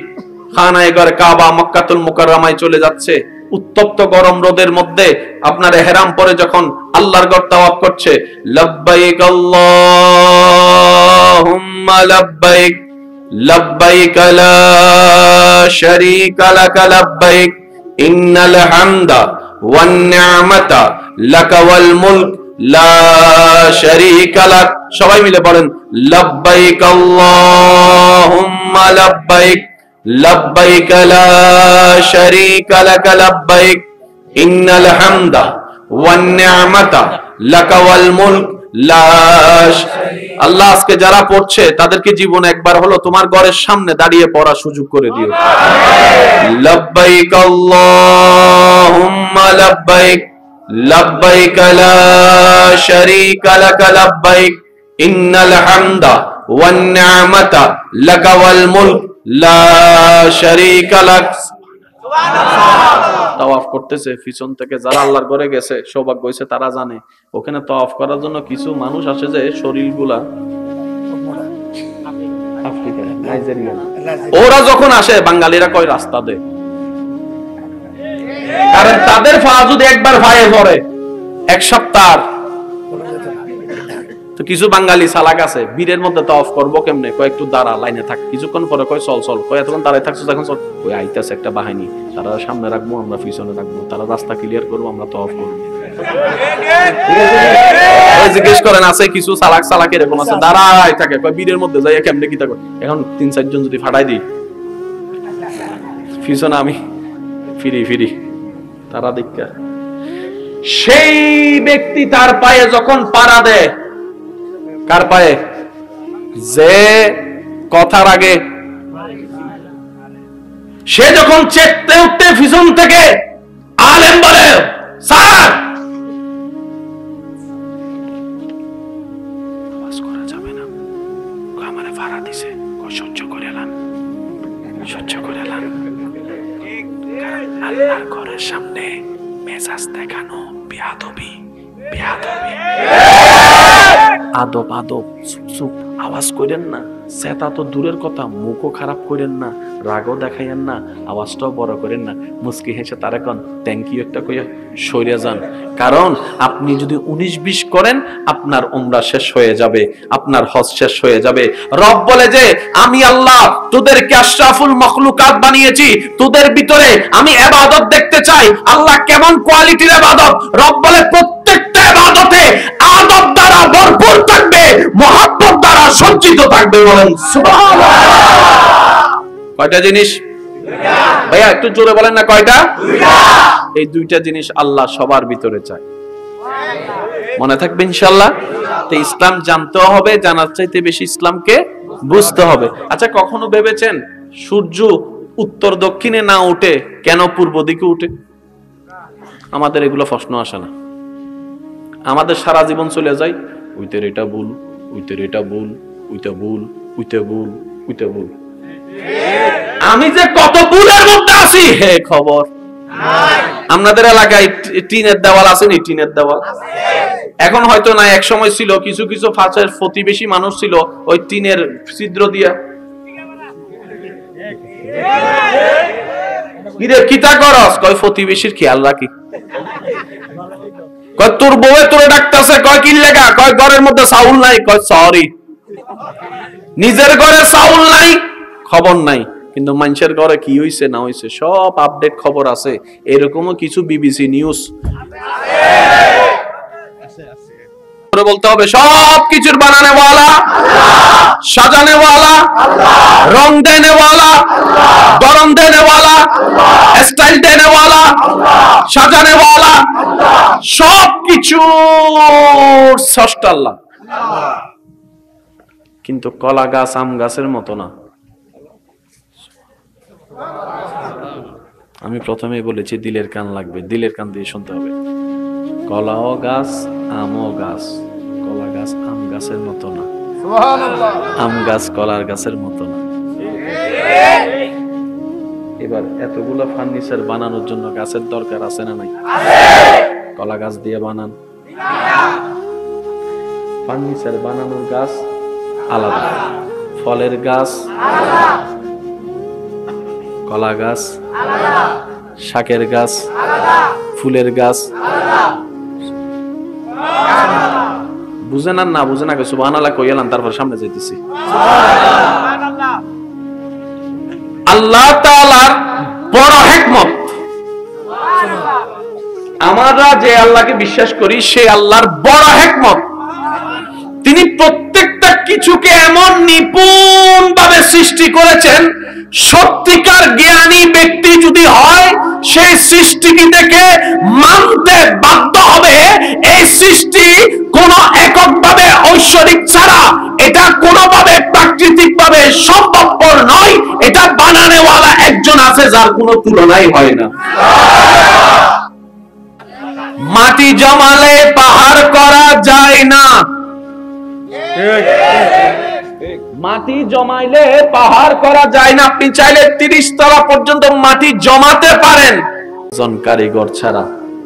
খানায়ে কাবা মক্কাতুল মুকাররমায় চলে যাচ্ছে, উত্তপ্ত গরম রোদের মধ্যে আপনার ইহরাম পরে যখন আল্লাহর ঘর তাওয়াফ করছে, লব্বাইক আল্লাহুম্মা লব্বাইক লব্বাইক লা শারীকা লাক লব্বাইক ইন্নাল হামদা ওয়ান নি'মাতা লাকা ওয়াল মুলক লা শারীকা লাক। সবাই মিলে বলেন লব্বাইক আল্লাহুম্মা লব্বাইক লব্বাইক লা শারীকা লাক লব্বাইক ইন্নাল হামদা ওয়ান নি'মাতা লাকা ওয়াল মুলক লাশ। আল্লাহ আজকে যারা পড়ছে তাদেরকে জীবনে একবার হলো তোমার ঘরের সামনে দাঁড়িয়ে পড়ার সুযোগ করে দিও। লাব্বাইক আল্লাহুম্মা লাব্বাইক লাব্বাইক লা শারীকা লাক লাব্বাইক ইন্নাল হামদা ওয়ান নি'মাতা লাকা ওয়াল মুলক লা শারীকা লাক। তাওয়াফ করতেছে পিছন থেকে যারা আল্লাহর ঘরে গেছে, সৌভাগ্য হয়েছে তারা জানে ওখানে তাওয়াফ করার জন্য কিছু মানুষ আসে যে শরীরগুলা আফ্রিকা, নাইজেরিয়া, ওরা যখন আসে বাঙালিরা কয় রাস্তা দে, কারণ তাদের পা যদি একবার পায়ে পড়ে এক সপ্তাহ। তো কিছু বাঙালি সালাক আছে, বীরের মধ্যে তাওয়াফ করবো কেমনে, কয় একটু দাঁড়া লাইনে থাক, কিছুক্ষণ পরে কয় চল চল, কয় এতক্ষণ দাঁড়ায় থাকছো যখন চল, কই আইতাছে একটা বাহিনী, তারা সামনে রাখবো আমরা পিছনে রাখবো, তারা রাস্তা ক্লিয়ার করবো আমরা তাওয়াফ করবো। জিজ্ঞেস করেন আছে কিছু সালাক সালাক এরকম আছে দাঁড়ায় থাকে, কয় বীরের মধ্যে যাই কেমনে কি থাকে, এখন 3-4 জন যদি ফাটাই দিই পিছনে আমি ফিরি ফিরি তারা দেখা। সেই ব্যক্তি তার পায়ে যখন পাড়া দেয়, কার পায়ে, যে কথার আগে সে যখন চেকতে উঠতে পিছন থেকে আলেম বলে স্যার আওয়াজ করা যাবে না, আমারে ভাড়া দিছে, সহ্য করে এলাম, সহ্য করে এলাম, আল্লাহর ঘরের সামনে মেজাজ দেখানো বেয়াদবি, বেয়াদবি, আদব আদব, চুপ চুপ, আওয়াজ করেন না, সেটা তো দূরের কথা, মুখও খারাপ করেন না, রাগও দেখাইয়েন না, আওয়াজটাও বড় করেন না, মুস্কি হেসে তার এখন থ্যাংক ইউ একটা কইয়া সইরে যান। কারণ আপনি যদি 19-20 করেন আপনার উমরা শেষ হয়ে যাবে, আপনার হজ শেষ হয়ে যাবে। রব বলে যে আমি আল্লাহ তোদেরকে আশরাফুল মখলুকাত বানিয়েছি, তোদের ভিতরে আমি ইবাদত দেখতে চাই। আল্লাহ কেমন কোয়ালিটির ইবাদত? রব বলে প্রত্যেকটা ইবাদতে আদব দ্বারা ভরপুর থাকবে, মহব্বত দ্বারা সজ্জিত থাকবে। বলেন সুবহানাল্লাহ। কয়টা জিনিস ভাইয়া একটু জোরে বলেন না, কয়টা? এই দুইটা জিনিস আল্লাহ সবার ভিতরে চায়। মনে থাকবে ইনশাআল্লাহ। তো ইসলাম জানতে হবে, জানার চাইতে বেশি ইসলামকে বুঝতে হবে। আচ্ছা কখনো ভেবেছেন সূর্য উত্তর দক্ষিণে না উঠে কেন পূর্ব দিকে উঠে? আমাদের এগুলো প্রশ্ন আসে না। আমাদের সারা জীবন চলে যায় উইতের এটা ভুল, উইতের এটা ভুল, উইতে ভুল, উইতে ভুল, উইতে ভুল। আমি যে কত ভুলের মধ্যে আছি হে খবর নাই। আপনাদের এলাকায় টিনের দেওয়াল আছে নি? টিনের দেওয়াল এখন হয়তো না, এক সময় ছিল। কিছু কিছু ফাঁসের প্রতিবেশী মানুষ ছিল ওই টিনের ছিদ্র দিয়া কিতা করস, কয় প্রতিবেশীর খেয়াল রাখি। কয় তোর বউয়ে তোরে ডাকতেছে, কয় কি লাগা, কয় ঘরের মধ্যে চাউল নাই, কয় সরি। নিজের ঘরে চাউল নাই খবর নাই, কিন্তু মানুষের ঘরে কি হইছে না হইছে সব আপডেট খবর আছে। এরকমও কিছু বিবিসি নিউজ বলতে হবে সব কিছুর বানানে ওয়ালা আল্লাহ, সাজানে ওয়ালা আল্লাহ, রং দেনে ওয়ালা আল্লাহ, গরম দেনে ওয়ালা আল্লাহ, স্টাইল দেনে ওয়ালা আল্লাহ, সাজানে ওয়ালা আল্লাহ, সব কিছু স্রষ্টা আল্লাহ। কিন্তু কলা গাছ আম গাছের মতো না। আমি প্রথমেই বলেছি দিলের কান লাগবে, দিলের কান দিয়ে শুনতে হবে। কলাও গাছ আমও গাছ, কলা গাছ আম গাছের মতো না, আম গাছ কলার গাছের মতো না। এবার এতগুলো ফার্নিচার বানানোর জন্য গাছের দরকার আছে না নাই? কলা গাছ দিয়ে বানান, ফার্নিচার বানানোর গাছ আলাদা, ফলের গাছ আলাদা, কলা গাছ আলাদা, শাকের গাছ আলাদা, ফুলের গাছ আলাদা। বুঝেন না? বুঝেন আগে সুবহানাল্লাহ কইলাম, তারপর সামনে যাইতেছি। আল্লাহ তাআলার বড় হিকমত, আমরা যে আল্লাহকে বিশ্বাস করি সে আল্লাহর বড় হিকমত। তিনি প্রত্যেকটা কিছুকে এমন নিপুণ ভাবে সৃষ্টি করেছেন, সত্যিকার জ্ঞানী ব্যক্তি যদি হয় সেই সৃষ্টিকে দেখে মানতে বাধ্য হবে এই সৃষ্টি কোন এককভাবে শরীফ ছাড়া এটা কোনোভাবে প্রাকৃতিক ভাবে সম্ভবপর নয়। এটা বানানেওয়ালা একজন আছে যার কোনো তুলনাই হয় না। মাটি জমালে পাহাড় করা যায় না। মাটি জমাইলে পাহাড় করা যায় না। আপনি চাইলে 30 তলা পর্যন্ত মাটি জমাতে পারেন, জন কারিগর ছাড়া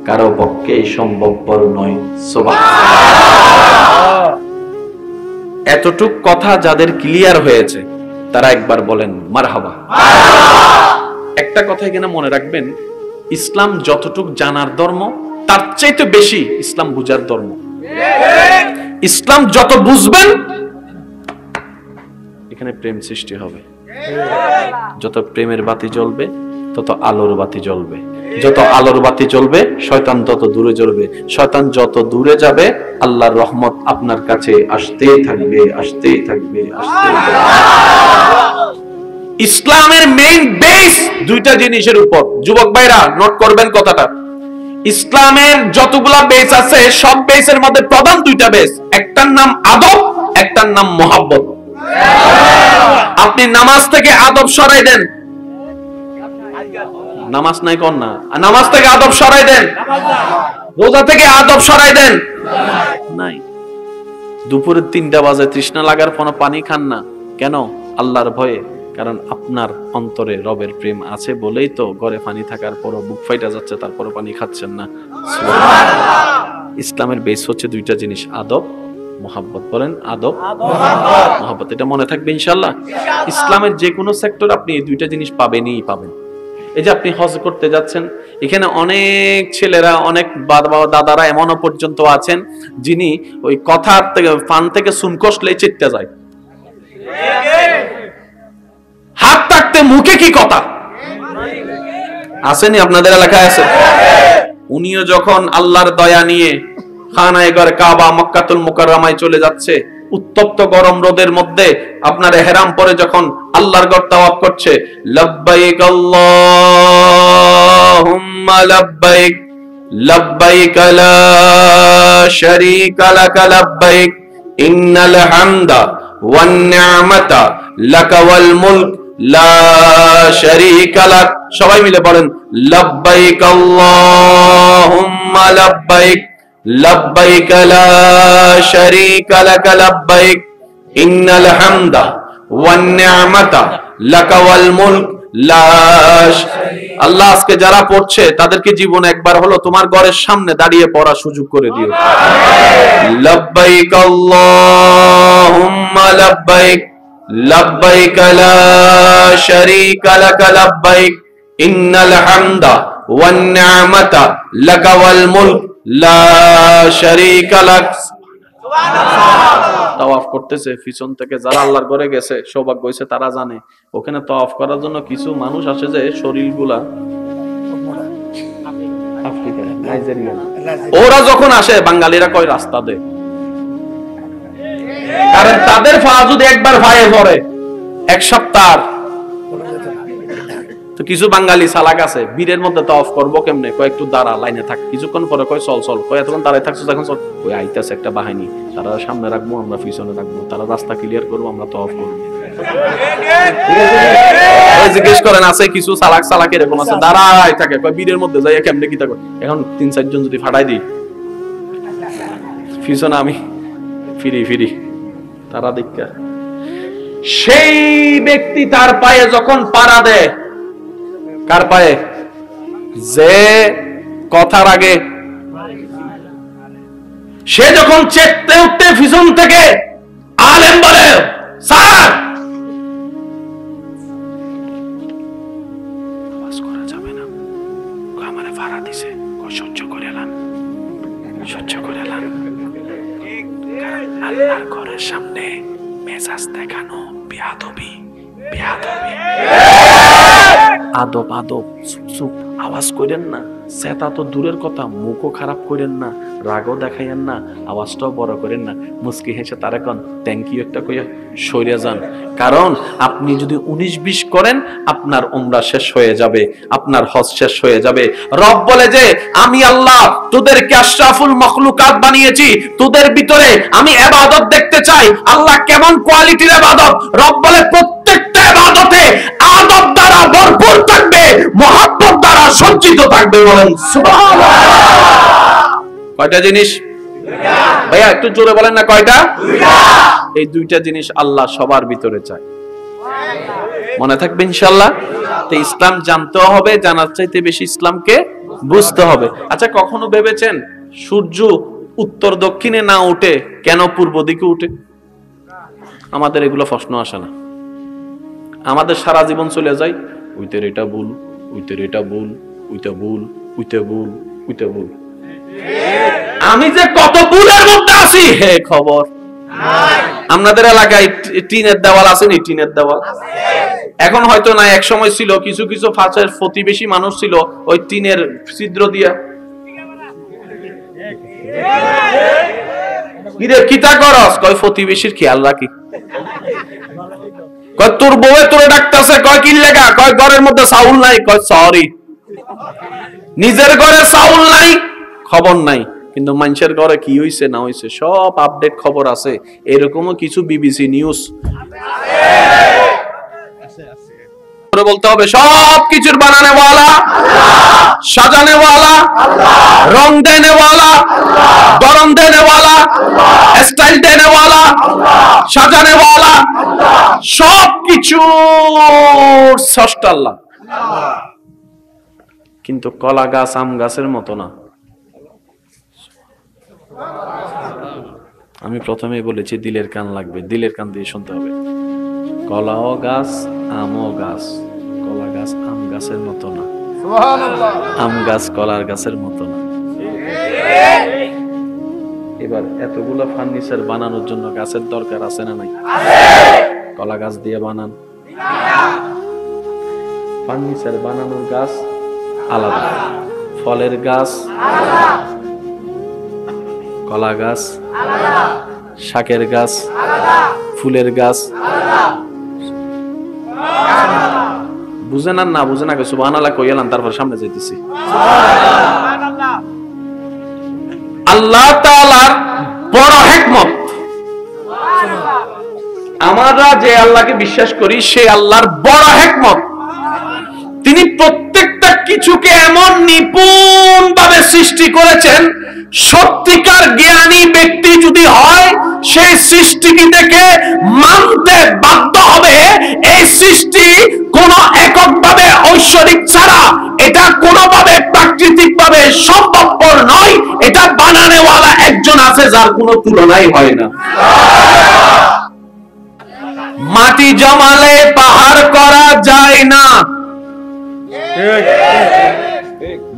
কারো পক্ষে সম্ভবপর নয়। সুবহানাল্লাহ। এতটুক কথা যাদের ক্লিয়ার হয়েছে তারা একবার বলেন মারহাবা। একটা কথা এখানে মনে রাখবেন, ইসলাম যতটুক জানার ধর্ম তার চাইতে বেশি ইসলাম বুঝার ধর্ম। ইসলাম যত বুঝবেন এখানে প্রেম সৃষ্টি হবে। যত প্রেমের বাতি জ্বলবে তত আলোর বাতি জ্বলবে। যত আলোর বাতি জ্বলবে শয়তান তত দূরে জ্বলবে। শয়তান যত দূরে যাবে আল্লাহর রহমত আপনার কাছে আসতেই থাকবে, আসতেই থাকবে, আসতেই থাকবে। ইসলামের মেইন বেস দুইটা জিনিসের উপর। যুবক ভাইরা নোট করবেন কথাটা। ইসলামের যতগুলা বেস আছে সব বেসের মধ্যে প্রধান দুইটা বেস, একটার নাম আদব, একটার নাম মোহাব্বত। আপনি নামাজ থেকে আদব সরাই দেন, নামাজ নাই কোন না, নামাজ থেকে আদব সরাই দেন, রোজা থেকে আদব সরাই দেন, নাই। দুপুরে 3টা বাজে তৃষ্ণা লাগার পর পানি খান না কেন? আল্লাহর ভয়ে। কারণ আপনার অন্তরে রবের প্রেম আছে বলেই তো ঘরে পানি থাকার পরও বুক ফাইটা যাচ্ছে, তারপরে পানি খাচ্ছেন না। ইসলামের বেস হচ্ছে দুইটা জিনিস, আদব, মোহাব্বত। বলেন আদব, মোহাব্বত। এটা মনে থাকবে ইনশাআল্লাহ। ইসলামের যে কোনো সেক্টর আপনি এই দুইটা জিনিস পাবেনই পাবেন। এই যে আপনি হজ করতে যাচ্ছেন, এখানে অনেক ছেলেরা, অনেক বাবা দাদারা এমনও পর্যন্ত আছেন যিনি ওই কথা থেকে ফান থেকে সুন কষলেই চিত্তে যায়। হাত থাকতে মুখে কি কথা আসেনি? আপনাদের এলাকায় আছে। উনিও যখন আল্লাহর দয়া নিয়ে খানায়ে ঘর কাবা মক্কাতুল মুকাররমায় চলে যাচ্ছে, উত্তপ্ত গরম রোদের মধ্যে আপনার ইহরাম পরে যখন আল্লাহর ঘর তাওয়াফ করছে, লব্বাইক আল্লাহুম্মা লব্বাইক লব্বাইক লা শারীকা লাক লব্বাইক ইন্নাল হামদা ওয়ান নি'মাতা লাকা ওয়াল মুলক লা শারীকা লাক। সবাই মিলে বলেন লব্বাইক আল্লাহুম্মা লব্বাইক লব্বাইক লা শারীকা লাক লব্বাইক ইন্নাল হামদা ওয়ান নি'মাতা লাকা ওয়াল মুলক লা। আল্লাহ আজকে যারা পড়ছে তাদেরকে জীবনে একবার হলো তোমার ঘরের সামনে দাঁড়িয়ে পড়ার সুযোগ করে দিও। লব্বাইক আল্লাহুম্মা লব্বাইক লব্বাইক লা শারীকা লাক লব্বাইক ইন্নাল হামদা ওয়ান নি'মাতা লাকা ওয়াল মুলক লা শারীকা লাক। তাওয়াফ করতেছে, পিছন থেকে যারা আল্লাহর ঘরে গেছে, সৌভাগ্য হয়েছে তারা জানে ওখানে তাওয়াফ করার জন্য কিছু মানুষ আসে যে শরীরগুলা আফ্রিকা, নাইজেরিয়া, ওরা যখন আসে বাঙালিরা কয় রাস্তা দে। কারণ তাদের পা যদি একবার ভাইয়ে পড়ে এক সপ্তাহ। তো কিছু বাঙালি চালাক আছে, বীরের মধ্যে তাওয়াফ করবো কেমনে, কয় একটু দাঁড়া লাইনে থাক। কিছুক্ষণ পরে কয় চল চল, কয় এতক্ষণ দাঁড়ায় থাকছো এখন চল। ওই আইতাছে একটা বাহিনী, তারা সামনে রাখবো আমরা পিছনে রাখবো, তারা রাস্তা ক্লিয়ার করবো আমরা তাওয়াফ করবো। জিজ্ঞেস করেন আছে কিছু চালাক চালাক এরকম আছে, দাঁড়ায় থাকে, কয় বীরের মধ্যে যাই কেমনে কি থাকে। এখন 3-4 জন যদি ফাটাই দিই পিছনে আমি ফিরি ফিরি, তারা দেখা সেই ব্যক্তি তার পায়ে যখন পাড়া দেয়, কার পায়ে? যে কথার আগে সে যখন চেকতে উঠতে পিছন থেকে আলেম বলে স্যার আওয়াজ করা যাবে না, আমারে ভাড়া দিছে, সহ্য করে এলাম, সহ্য করে এলাম। আল্লাহর ঘরের সামনে মেজাজ দেখানো বেয়াদবি, বেয়াদবি। আদব আদব, চুপ চুপ, আওয়াজ করেন না। সেটা তো দূরের কথা, মুখও খারাপ করেন না, রাগও দেখাইয়েন না, আওয়াজটাও বড় করেন না। মুস্কি হেসে তারা কন থ্যাংক ইউ একটা কইয়া সইরে যান। কারণ আপনি যদি 19-20 করেন, আপনার উমরা শেষ হয়ে যাবে, আপনার হজ শেষ হয়ে যাবে। রব বলে যে আমি আল্লাহ তোদেরকে আশরাফুল মখলুকাত বানিয়েছি, তোদের ভিতরে আমি ইবাদত দেখতে চাই। আল্লাহ কেমন কোয়ালিটির ইবাদত? রব বলে প্রত্যেকটা ইবাদতে আদব দ্বারা ভরপুর থাকবে, মহব্বত দ্বারা সজ্জিত থাকবে। বলেন সুবহানাল্লাহ। কয়টা জিনিস ভাইয়া একটু জোরে বলেন না, কয়টা? এই দুইটা জিনিস আল্লাহ সবার ভিতরে চায়। মনে থাকবে ইনশাআল্লাহ। তো ইসলাম জানতে হবে, জানার চাইতে বেশি ইসলামকে বুঝতে হবে। আচ্ছা, কখনো ভেবেছেন সূর্য উত্তর দক্ষিণে না উঠে কেন পূর্ব দিকে উঠে? আমাদের এগুলো প্রশ্ন আসে না। আমাদের সারা জীবন চলে যায় উইতের এটা ভুল, উইতের এটা ভুল, উইতে ভুল, উইতে ভুল, উইতে ভুল। আমি যে কত ভুলের মধ্যে আছি হে খবর। আপনাদের এলাকায় টিনের দেওয়াল আছে নি? টিনের দেওয়াল এখন হয়তো না, এক সময় ছিল। কিছু কিছু ফাঁসের প্রতিবেশী মানুষ ছিল ওই টিনের ছিদ্র দিয়া কিতা করস, কয় প্রতিবেশীর খেয়াল রাখি। কয় তোর বউয়ে তোরে ডাকতেছে, কয় কি লেগা, কয় ঘরের মধ্যে চাউল নাই, কয় সরি। নিজের ঘরে চাউল নাই, খবর নাই, কিন্তু মানুষের ঘরে কি হইছে না হইছে সব আপডেট খবর আছে। এরকমও কিছু বিবিসি নিউজ বলতে হবে সব কিছুর বানানে ওয়ালা, সাজানে ওয়ালা, রং দেনে ওয়ালা, গরম দেনে ওয়ালা, স্টাইল দেনে ওয়ালা, সাজানে ওয়ালা, সব কিছু স্রষ্টা আল্লাহ। কিন্তু কলা গাছ আম গাছের মতো না। আমি প্রথমেই বলেছি দিলের কান লাগবে, দিলের কান দিয়ে শুনতে হবে। কলাও গাছ আমও গাছ, কলা গাছ আম গাছের মতো না, আম গাছ কলার গাছের মতো না। এবার এতগুলো ফার্নিচার বানানোর জন্য গাছের দরকার আছে না নাই? কলা গাছ দিয়ে বানান, ফার্নিচার বানানোর গাছ আলাদা, ফলের গাছ কলা গাছ, শাকের গাছ, ফুলের গাছ। বুঝেন আর না বুঝেন আগে সুবহানাল্লাহ কইলাম, তারপর সামনে যাইতেছি। আল্লাহ তাআলার বড় হিকমত, আমরা যে আল্লাহকে বিশ্বাস করি সে আল্লাহর বড় হিকমত। তিনি প্রত্যেকটা কিছুকে এমন নিপুণ ভাবে সৃষ্টি করেছেন, সত্যিকার জ্ঞানী ব্যক্তি যদি হয় সেই সৃষ্টিকে দেখে মানতে বাধ্য হবে এই সৃষ্টি কোন এককভাবে ঐশ্বরিক ছাড়া এটা কোনোভাবে প্রাকৃতিক ভাবে সম্ভবপর নয়। এটা বানানেওয়ালা একজন আছে যার কোনো তুলনাই হয় না। মাটি জমালে পাহাড় করা যায় না,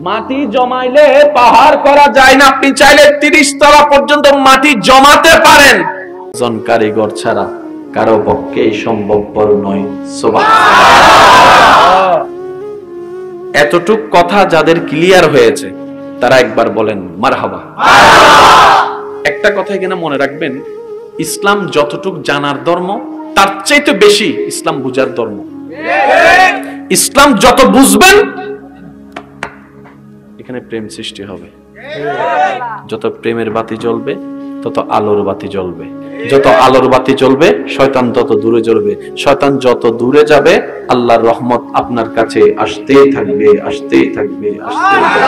মাটি জমাইলে পাহাড় করা যায় না। আপনি চাইলে 30 তলা পর্যন্ত মাটি জমাতে পারেন, জন কারিগর ছাড়া কারো পক্ষে সম্ভবপর নয়। সুবহানাল্লাহ। এতটুক কথা যাদের ক্লিয়ার হয়েছে তারা একবার বলেন মারহাবা। একটা কথা এখানে মনে রাখবেন, ইসলাম যতটুক জানার ধর্ম তার চাইতে বেশি ইসলাম বুঝার ধর্ম। ইসলাম যত বুঝবেন এখানে প্রেম সৃষ্টি হবে, যত প্রেমের বাতি জ্বলবে তত আলোর বাতি জ্বলবে, যত আলোর বাতি জ্বলবে শয়তান তত দূরে জ্বলবে, শয়তান যত দূরে যাবে আল্লাহর রহমত আপনার কাছে আসতেই থাকবে, আসতেই থাকবে, আসতেই থাকবে।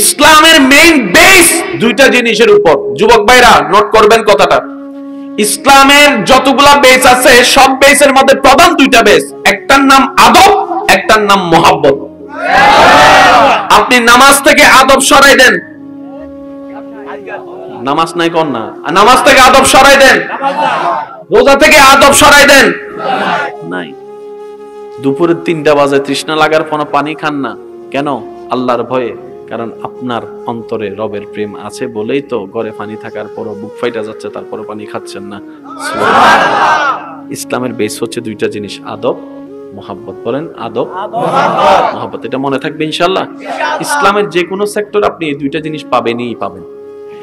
ইসলামের মেইন বেস দুইটা জিনিসের উপর। যুবক ভাইরা নোট করবেন কথাটা, ইসলামের যতগুলা বেস আছে সব বেসের মধ্যে প্রধান দুইটা বেস, একটার নাম আদব, একটার নাম মহব্বত। আপনি নামাজ থেকে আদব সরাই দেন, নামাজ নাই কোন না, নামাজ থেকে আদব সরাই দেন, রোজা থেকে আদব সরাই দেন, নাই। দুপুরে 3টা বাজে তৃষ্ণা লাগার পর পানি খান না কেন? আল্লাহর ভয়ে। কারণ আপনার অন্তরে রবের প্রেম আছে বলেই তো ঘরে পানি থাকার পরও বুক ফাইটা যাচ্ছে, তারপরও পানি খাচ্ছেন না। ইসলামের বেস হচ্ছে দুইটা জিনিস, আদব মোহাব্বত। বলেন আদব মোহাব্বত, এটা মনে থাকবে ইনশাআল্লাহ। ইসলামের যে কোনো সেক্টর আপনি এই দুইটা জিনিস পাবেনই পাবেন।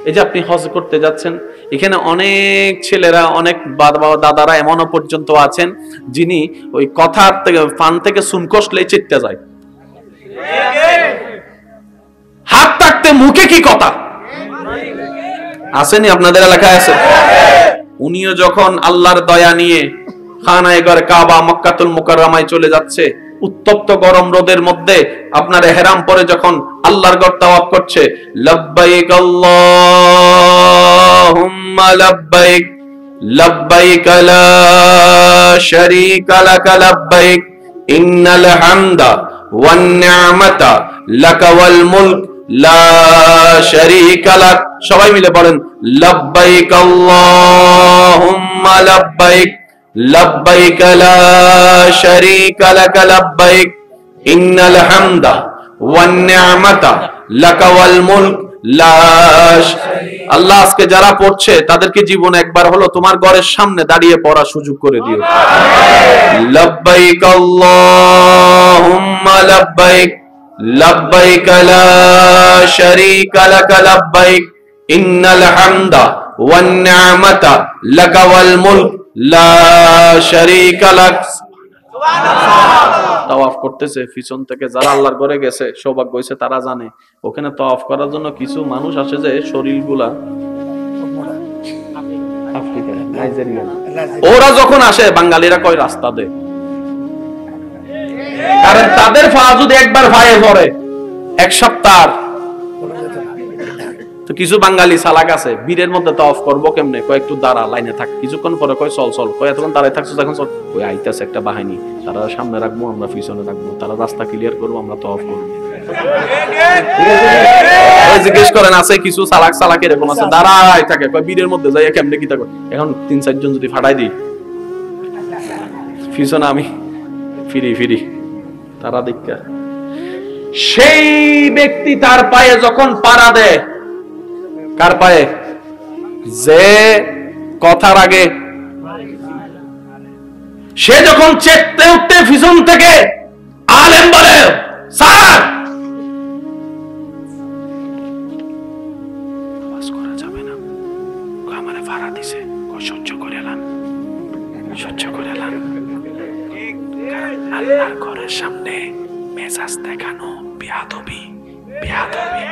এই যে আপনি হজ করতে যাচ্ছেন, এখানে অনেক ছেলেরা, অনেক বাবা দাদারা এমনও পর্যন্ত আছেন যিনি ওই কথার থেকে ফান থেকে সুন কষলেই চেটতে যায়, হাত থাকতে মুখে কি কথা আসেনি? আপনাদের এলাকায় আছে? উনিও যখন আল্লাহর দয়া নিয়ে খানায়ে কাবা মক্কাতুল মুকাররমায় চলে যাচ্ছে, উত্তপ্ত গরম রোদের মধ্যে আপনার ইহরাম পরে যখন আল্লাহর ঘর তাওয়াফ করছে, লব্বাইক আল্লাহুম্মা লব্বাইক লব্বাইক লা শারীকা লাক লব্বাইক ইন্নাল হামদা ওয়ান নি'মাতা লাকা ওয়াল মুলক লা শারীকা লাক। সবাই মিলে বলেন লব্বাইক আল্লাহুম্মা লব্বাইক লব্বাইক লা শারীকা লাক লব্বাইক ইন্নাল হামদা ওয়ান নি'মাতা লাকা ওয়াল মুলক লা। আল্লাহ আজকে যারা পড়ছে তাদেরকে জীবনে একবার হলো তোমার ঘরের সামনে দাঁড়িয়ে পড়ার সুযোগ করে দিও। লব্বাইক আল্লাহুম্মা লব্বাইক লব্বাইক লা শারীকা লাক লব্বাইক ইন্নাল হামদা ওয়ান নি'মাতা লাকা ওয়াল মুলক লা শারীকা লাক। তাওয়াফ করতেছে, পিছন থেকে যারা আল্লাহর ঘরে গেছে, সৌভাগ্য হয়েছে তারা জানে ওখানে তাওয়াফ করার জন্য কিছু মানুষ আসে যে শরীরগুলা আফ্রিকা, নাইজেরিয়া, ওরা যখন আসে বাঙালিরা কয় রাস্তা দে, কারণ তাদের পা যদি একবার পায়ে পড়ে এক সপ্তাহ। তো কিছু বাঙালি সালাক আছে, বীরের মধ্যে তাওয়াফ করবো কেমনে, কয় একটু দাঁড়া লাইনে থাক, কিছুক্ষণ পরে কয় চল চল, কয় এতক্ষণ দাঁড়ায় থাকছো এখন চল, ওই আইতাছে একটা বাহিনী, তারা সামনে রাখবো আমরা পিছনে রাখবো, তারা রাস্তা ক্লিয়ার করবো আমরা তাওয়াফ করবো। জিজ্ঞেস করেন আছে কিছু সালাক সালাক এরকম আছে দাঁড়ায় থাকে, কয় বীরের মধ্যে যাই কেমনে কি থাকে, এখন 3-4 জন যদি ফাটাই দিই পিছনে আমি ফিরি ফিরি, তারা দেখা সেই ব্যক্তি তার পায়ে যখন পাড়া দেয়, কার পায়ে? যে কথার আগে সে যখন চেকতে উঠতে পিছন থেকে আলেম বলে স্যার আওয়াজ করা যাবে না, আমারে ভাড়া দিছে, সহ্য করে এলাম সহ্য করে এলাম, আল্লাহর ঘরের সামনে মেজাজ দেখানো বেয়াদবি বেয়াদবি।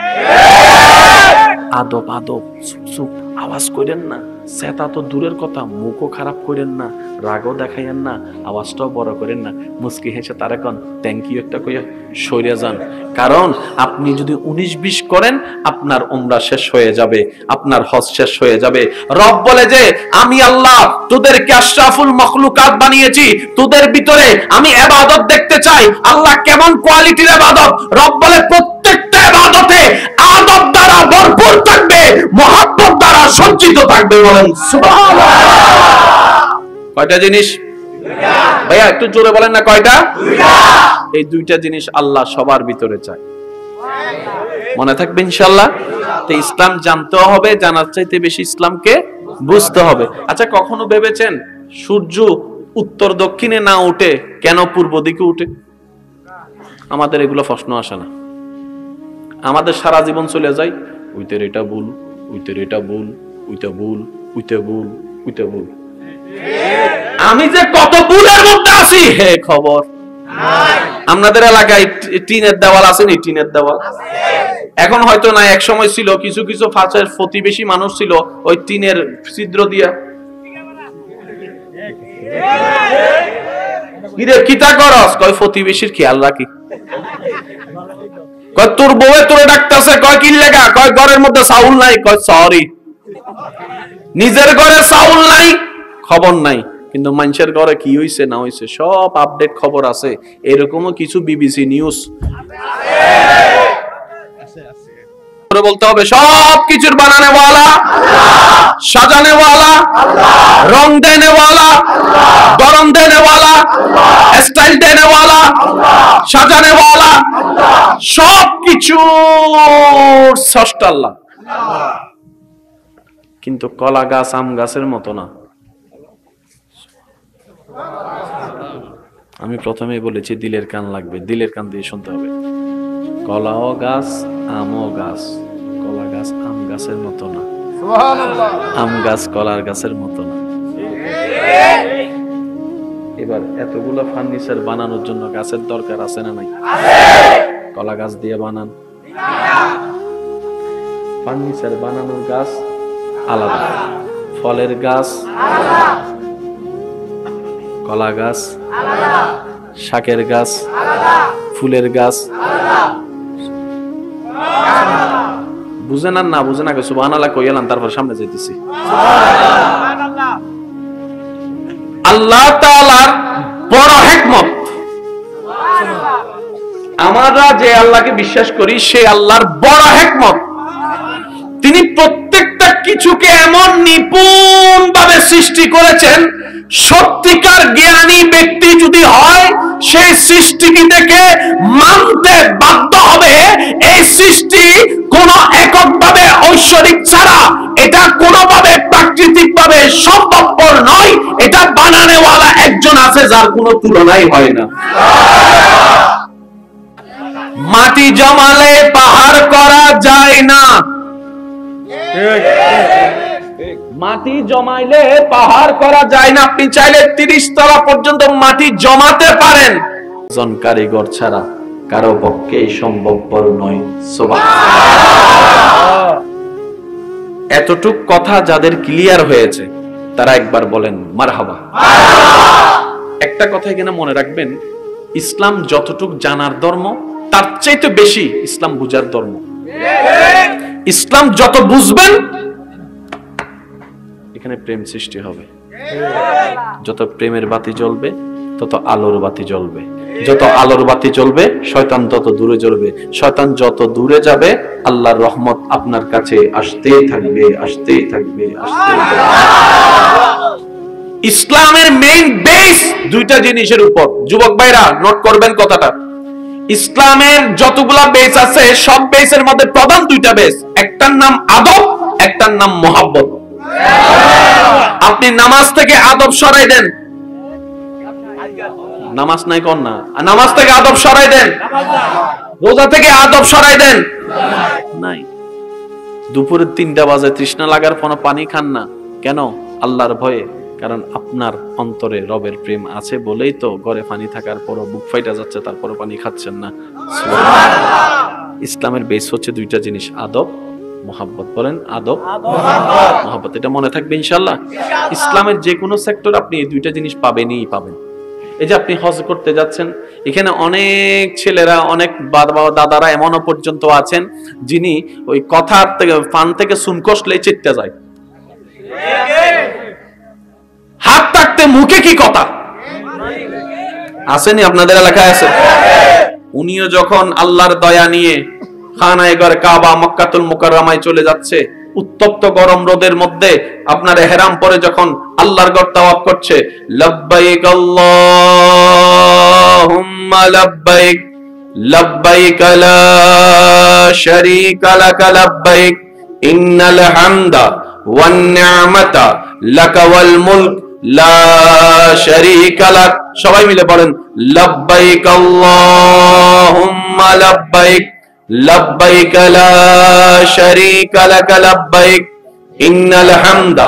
আদব আদব, চুপ চুপ, আওয়াজ করেন না, সেটা তো দূরের কথা, মুখও খারাপ করেন না, রাগও দেখাইয়েন না, আওয়াজটাও বড় করেন না, মুস্কি হেসে তার এখন থ্যাংক ইউ একটা কইয়া সইরে যান। কারণ আপনি যদি 19-20 করেন আপনার উমরা শেষ হয়ে যাবে, আপনার হজ শেষ হয়ে যাবে। রব বলে যে আমি আল্লাহ তোদেরকে আশরাফুল মখলুকাত বানিয়েছি, তোদের ভিতরে আমি ইবাদত দেখতে চাই। আল্লাহ কেমন কোয়ালিটির ইবাদত? রব বলে প্রত্যেকটা ইবাদতে আদব দ্বারা ভরপুর থাকবে, মুহাব্বত দ্বারা সজ্জিত থাকবে। বলেন সুবহানাল্লাহ। কয়টা জিনিস ভাইয়া একটু জোরে বলেন না, কয়টা? এই দুইটা জিনিস আল্লাহ সবার ভিতরে চায়, মনে থাকবে ইনশাআল্লাহ। তো ইসলাম জানতে হবে, জানার চাইতে বেশি ইসলামকে বুঝতে হবে। আচ্ছা কখনো ভেবেছেন সূর্য উত্তর দক্ষিণে না উঠে কেন পূর্ব দিকে উঠে? আমাদের এগুলো প্রশ্ন আসে না, আমাদের সারা জীবন চলে যায় উইতের এটা ভুল, উইতের এটা ভুল, উইতে ভুল, উইতে ভুল, উইতে ভুল। আমি যে কত ভুলের মধ্যে আছি হে খবর নাই। আপনাদের এলাকায় টিনের দেওয়াল আছে নি? টিনের দেওয়াল এখন হয়তো না, এক সময় ছিল, কিছু কিছু ফাঁসের প্রতিবেশী মানুষ ছিল ওই টিনের ছিদ্র দিয়া কিতা করস, কয় প্রতিবেশীর খেয়াল রাখি, কয় তোর বউয়ে তোরে ডাকতেছে, কয় কি লেগা, কয় ঘরের মধ্যে চাউল নাই, কয় সরি, নিজের ঘরে চাউল নাই খবর নাই, কিন্তু মানুষের ঘরে কি হইছে না হইছে সব আপডেট খবর আছে। এরকমও কিছু বিবিসি নিউজ বলতে হবে সব কিছুর বানানে ওয়ালা আল্লাহ, সাজানে ওয়ালা আল্লাহ, রং দেনে ওয়ালা আল্লাহ, গরম দেনে ওয়ালা আল্লাহ, স্টাইল দেনে ওয়ালা আল্লাহ, সাজানে ওয়ালা আল্লাহ, সব কিছু স্রষ্টা আল্লাহ। কিন্তু কলা গাছ আম গাছের মতো না। আমি প্রথমেই বলেছি দিলের কান লাগবে, দিলের কান দিয়ে শুনতে হবে। কলাও গাছ, আমও গাছ। কলা গাছ আম গাছের মতো না, আম গাছ কলার গাছের মতো না। এবার এতগুলো ফার্নিচার বানানোর জন্য গাছের দরকার আছে না নাই? কলা গাছ দিয়ে বানান, ফার্নিচার বানানোর গাছ আলাদা, ফলের গাছ কলা গাছ, শাকের গাছ, ফুলের গাছ। বুঝেন আর না বুঝেন আগে সুবহানাল্লাহ কইলাম, তারপর সামনে যাইতেছি। আল্লাহ তাআলার বড় হিকমত, আমরা যে আল্লাহকে বিশ্বাস করি সে আল্লাহর বড় হিকমত। তিনি প্রত্যেকটা কিছুকে এমন নিপুণ ভাবে সৃষ্টি করেছেন, সত্যিকার জ্ঞানী ব্যক্তি যদি হয় সেই সৃষ্টিটি থেকে মানতে বাধ্য হবে এই সৃষ্টি কোন এককভাবে ঐশ্বরিক ছাড়া এটা কোনোভাবে প্রাকৃতিক ভাবে সম্ভবপর নয়। এটা বানানোওয়ালা একজন আছে যার কোনো তুলনাই হয় না। মাটি জমালে পাহাড় করা যায় না, মাটি জমাইলে পাহাড় করা যায় না। আপনি চাইলে 30 তলা পর্যন্ত মাটি জমাতে পারেন, একজন কারিগর ছাড়া কারো পক্ষে সম্ভবপর নয়। সুবহানাল্লাহ। এতটুক কথা যাদের ক্লিয়ার হয়েছে তারা একবার বলেন মারহাবা। একটা কথা এখানে মনে রাখবেন, ইসলাম যতটুক জানার ধর্ম তার চাইতে বেশি ইসলাম বুঝার ধর্ম। ইসলাম যত বুঝবেন এখানে প্রেম সৃষ্টি হবে, যত প্রেমের বাতি জ্বলবে তত আলোর বাতি জ্বলবে, যত আলোর বাতি জ্বলবে শয়তান তত দূরে জ্বলবে, শয়তান যত দূরে যাবে আল্লাহর রহমত আপনার কাছে আসতেই থাকবে, আসতেই থাকবে, আসতেই থাকবে। ইসলামের মেইন বেস দুইটা জিনিসের উপর। যুবক ভাইরা নোট করবেন কথাটা, ইসলামের যতগুলা বেস আছে সব বেসের মধ্যে প্রধান দুইটা বেস, একটার নাম আদব, একটার নাম মোহাব্বত। আপনি নামাজ থেকে আদব সরাই দেন, নামাজ নাই কোন না, নামাজ থেকে আদব সরাই দেন, রোজা থেকে আদব সরাই দেন, নাই। দুপুরে 3টা বাজে তৃষ্ণা লাগার পর পানি খান না কেন? আল্লাহর ভয়ে। কারণ আপনার অন্তরে রবের প্রেম আছে বলেই তো ঘরে পানি থাকার পরও বুক ফাইটা যাচ্ছে, তারপরও পানি খাচ্ছেন না। ইসলামের বেস হচ্ছে দুইটা জিনিস, আদব, মোহাব্বত। বলেন আদব, মোহাব্বত। এটা মনে থাকবে ইনশাআল্লাহ। ইসলামের যে কোনো সেক্টর আপনি এই দুইটা জিনিস পাবেনই পাবেন। এই যে আপনি হজ করতে যাচ্ছেন, এখানে অনেক ছেলেরা, অনেক বাবা দাদারা এমনও পর্যন্ত আছেন যিনি ওই কথার থেকে ফান থেকে সুন কষলেই চেতে যায়, হাত থাকতে মুখে কি কথা আসেনি? আপনাদের এলাকায় আছে? উনিও যখন আল্লাহর দয়া নিয়ে খানায়ে ঘর কাবা মক্কাতুল মুকাররমায় চলে যাচ্ছে, উত্তপ্ত গরম রোদের মধ্যে আপনার ইহরাম পরে যখন আল্লাহর ঘর তাওয়াফ করছে, লব্বাইক আল্লাহুম্মা লব্বাইক লব্বাইক লা শারীকা লাক লব্বাইক ইন্নাল হামদা ওয়ান নি'মাতা লাকা ওয়াল মুলক লা শারীকা লাক। সবাই মিলে বলেন লব্বাইক আল্লাহুম্মা লব্বাইক লব্বাইক লা শারীকা লাক লব্বাইক ইন্নাল হামদা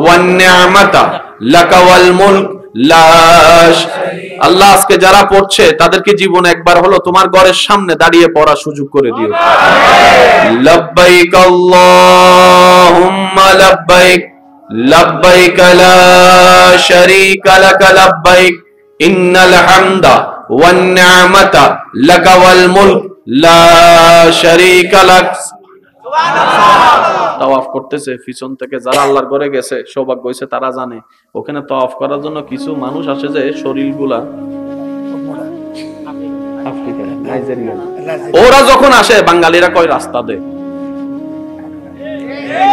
ওয়ান নি'মাতা লাকা ওয়াল মুলক লা। আল্লাহ আজকে যারা পড়ছে তাদেরকে জীবনে একবার হলো তোমার ঘরের সামনে দাঁড়িয়ে পড়ার সুযোগ করে দিও। লব্বাইক আল্লাহুম্মা লব্বাইক লব্বাইক লা শারীকা লাক লব্বাইক ইন্নাল হামদা ওয়ান নি'মাতা লাকা ওয়াল মুলক লা শারীকা লাক। তাওয়াফ করতেছে, পিছন থেকে যারা আল্লাহর ঘরে গেছে সৌভাগ্য হয়েছে তারা জানে ওখানে তাওয়াফ করার জন্য কিছু মানুষ আসে যে শরীরগুলা আফ্রিকা, নাইজেরিয়া, ওরা যখন আসে বাঙালিরা কয় রাস্তা দে,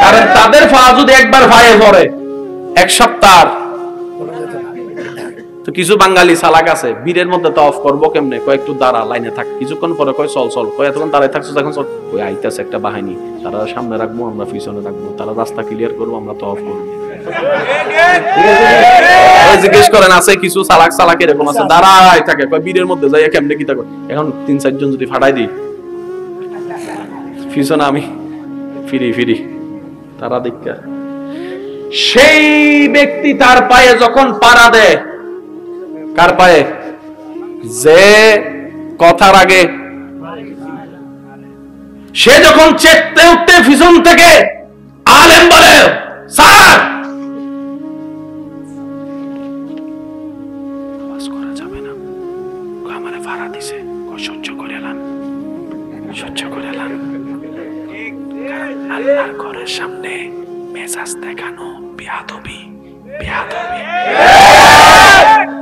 কারণ তাদের পা যদি একবার পায়ে পড়ে এক সপ্তাহ। তো কিছু বাঙালি চালাক আছে, বীরের মধ্যে তাওয়াফ করবো কেমনে, কয় একটু দাঁড়া লাইনে থাক, কিছুক্ষণ পরে কয় চল চল, কয় এতক্ষণ দাঁড়ায় থাকছো এখন চল, কই আইতাছে একটা বাহিনী, তারা সামনে রাখবো আমরা পিছনে রাখবো, তারা রাস্তা ক্লিয়ার করবো আমরা তাওয়াফ করবো। জিজ্ঞেস করেন আছে কিছু চালাক চালাক এরকম আছে, দাঁড়ায় থাকে কয় বীরের মধ্যে যাই কেমনে কি থাকে। এখন 3-4 জন যদি ফাটাই দিই পিছনে আমি ফিরি ফিরি তারা দেখা, সেই ব্যক্তি তার পায়ে যখন পাড়া দেয়, কার পায়ে? যে কথার আগে সে যখন চেকতে উঠতে পিছন থেকে আলেম বলে স্যার আওয়াজ করা যাবে না, আমারে ভাড়া দিছে, সহ্য করে এলাম, সহ্য করে এলাম। আল্লাহর ঘরের সামনে মেজাজ দেখানো বেয়াদবি, বেয়াদবি।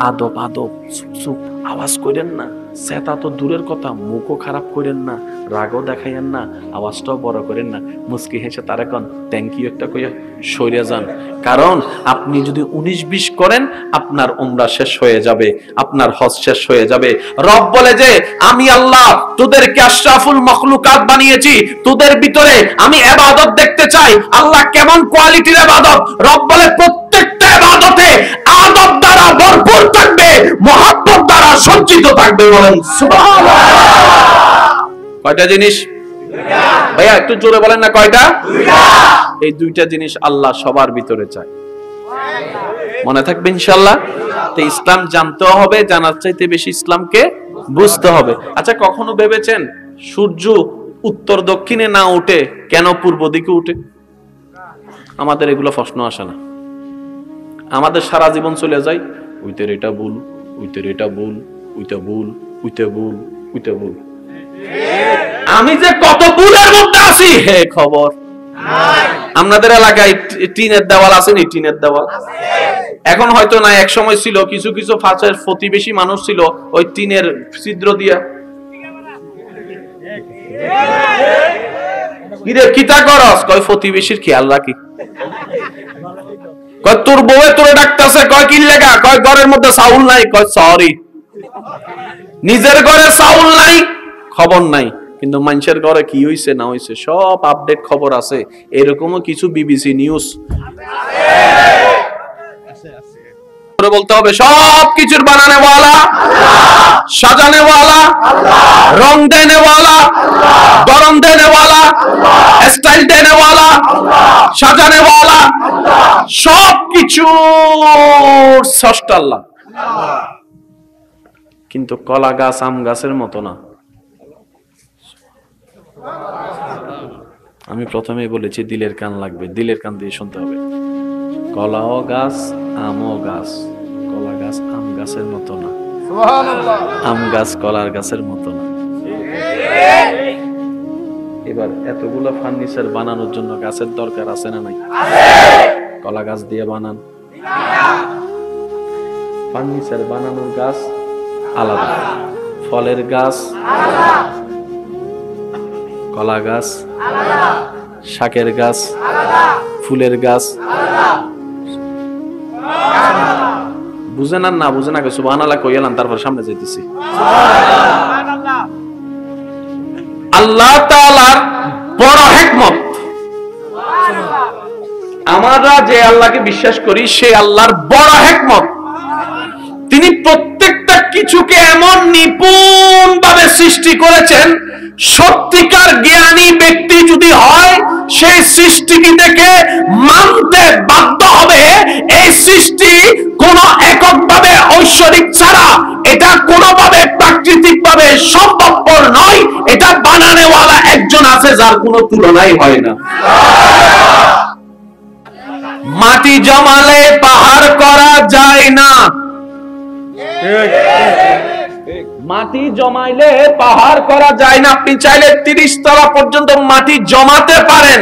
আদব আদব, চুপ চুপ, আওয়াজ করেন না। সেটা তো দূরের কথা, মুখও খারাপ করেন না, রাগও দেখাইয়েন না, আওয়াজটাও বড় করেন না। মুস্কি হেসে তার এখন থ্যাংক ইউ একটা কইয়া সরে যান। কারণ আপনি যদি 19-20 করেন আপনার উমরা শেষ হয়ে যাবে, আপনার হজ শেষ হয়ে যাবে। রব বলে যে আমি আল্লাহ তোদেরকে আশরাফুল মখলুকাত বানিয়েছি, তোদের ভিতরে আমি ইবাদত দেখতে চাই। আল্লাহ কেমন কোয়ালিটির ইবাদত? রব বলে প্রত্যেকটা ইবাদতে আদব দ্বারা ভরপুর থাকবে, মহব্বত দ্বারা সজ্জিত থাকবে। বলেন সুবহানাল্লাহ। কয়টা জিনিস ভাইয়া একটু জোরে বলেন না, কয়টা? এই 2টা জিনিস আল্লাহ সবার ভিতরে চায়। মনে থাকবে ইনশাআল্লাহ। তো ইসলাম জানতে হবে, জানার চাইতে বেশি ইসলামকে বুঝতে হবে। আচ্ছা কখনো ভেবেছেন সূর্য উত্তর দক্ষিণে না উঠে কেন পূর্ব দিকে উঠে? আমাদের এগুলো প্রশ্ন আসে না। আমাদের সারা জীবন চলে যায় উইতের এটা ভুল, উইতের এটা ভুল, উইতে ভুল, উইতে ভুল, উইতে ভুল। আমি যে কত ভুলের মধ্যে আছি হে খবর নাই। আপনাদের এলাকায় টিনের দেওয়াল আছে নি? টিনের দেওয়াল এখন হয়তো না, এক সময় ছিল। কিছু কিছু ফাঁসের প্রতিবেশী মানুষ ছিল ওই টিনের ছিদ্র দিয়া কিতা করস, কয় প্রতিবেশীর খেয়াল রাখি। কয় তোর বউয়ে তোরে ডাকতেছে, কয় কি লেগা, কয় ঘরের মধ্যে চাউল নাই, কয় সরি। নিজের ঘরে চাউল নাই খবর নাই, কিন্তু মানুষের ঘরে কি হইছে না হইছে সব আপডেট খবর আছে। এরকমও কিছু বিবিসি নিউজ বলতে হবে সব কিছুর বানানে ওয়ালা আল্লাহ, সাজানে ওয়ালা আল্লাহ, রং দেনে ওয়ালা আল্লাহ, গরম দেনে ওয়ালা আল্লাহ, স্টাইল দেনে ওয়ালা আল্লাহ, সাজানে ওয়ালা আল্লাহ, সব কিছু স্রষ্টা আল্লাহ। কিন্তু কলা গাছ আম গাছের মতো না। আমি প্রথমেই বলেছি দিলের কান লাগবে, দিলের কান দিয়ে শুনতে হবে। কলাও গাছ আমও গাছ, কলা গাছ আম গাছের মতো না, আম গাছ কলার গাছের মতো না। এবার এতগুলো ফার্নিচার বানানোর জন্য গাছের দরকার আছে না নাই? কলা গাছ দিয়ে বানান, ফার্নিচার বানানোর গাছ আলাদা, ফলের গাছ আলাদা, কলা গাছ আলাদা, শাকের গাছ আলাদা, ফুলের গাছ আলাদা। বুঝেন আর না বুঝেন আগে সুবহানাল্লাহ কইলাম, তারপর সামনে যাইতেছি। আল্লাহ তাআলার বড় হিকমত, আমরা যে আল্লাহকে বিশ্বাস করি সেই আল্লাহর বড় হিকমত, তিনি প্রত্যেকটা কিছুকে এমন নিপুণ ভাবে সৃষ্টি করেছেন, সত্যিকার জ্ঞানী ব্যক্তি যদি হয় সেই সৃষ্টিকে দেখে মানতে বাধ্য হবে এই সৃষ্টি কোন এককভাবে ঐশ্বরিক ছাড়া এটা কোনোভাবে প্রাকৃতিক ভাবে সম্ভবপর নয়। এটা বানানেওয়ালা একজন আছে যার কোনো তুলনাই হয় না। মাটি জমালে পাহাড় করা যায় না, মাটি জমাইলে পাহাড় করা যায় না। আপনি চাইলে 30 তলা পর্যন্ত মাটি জমাতে পারেন,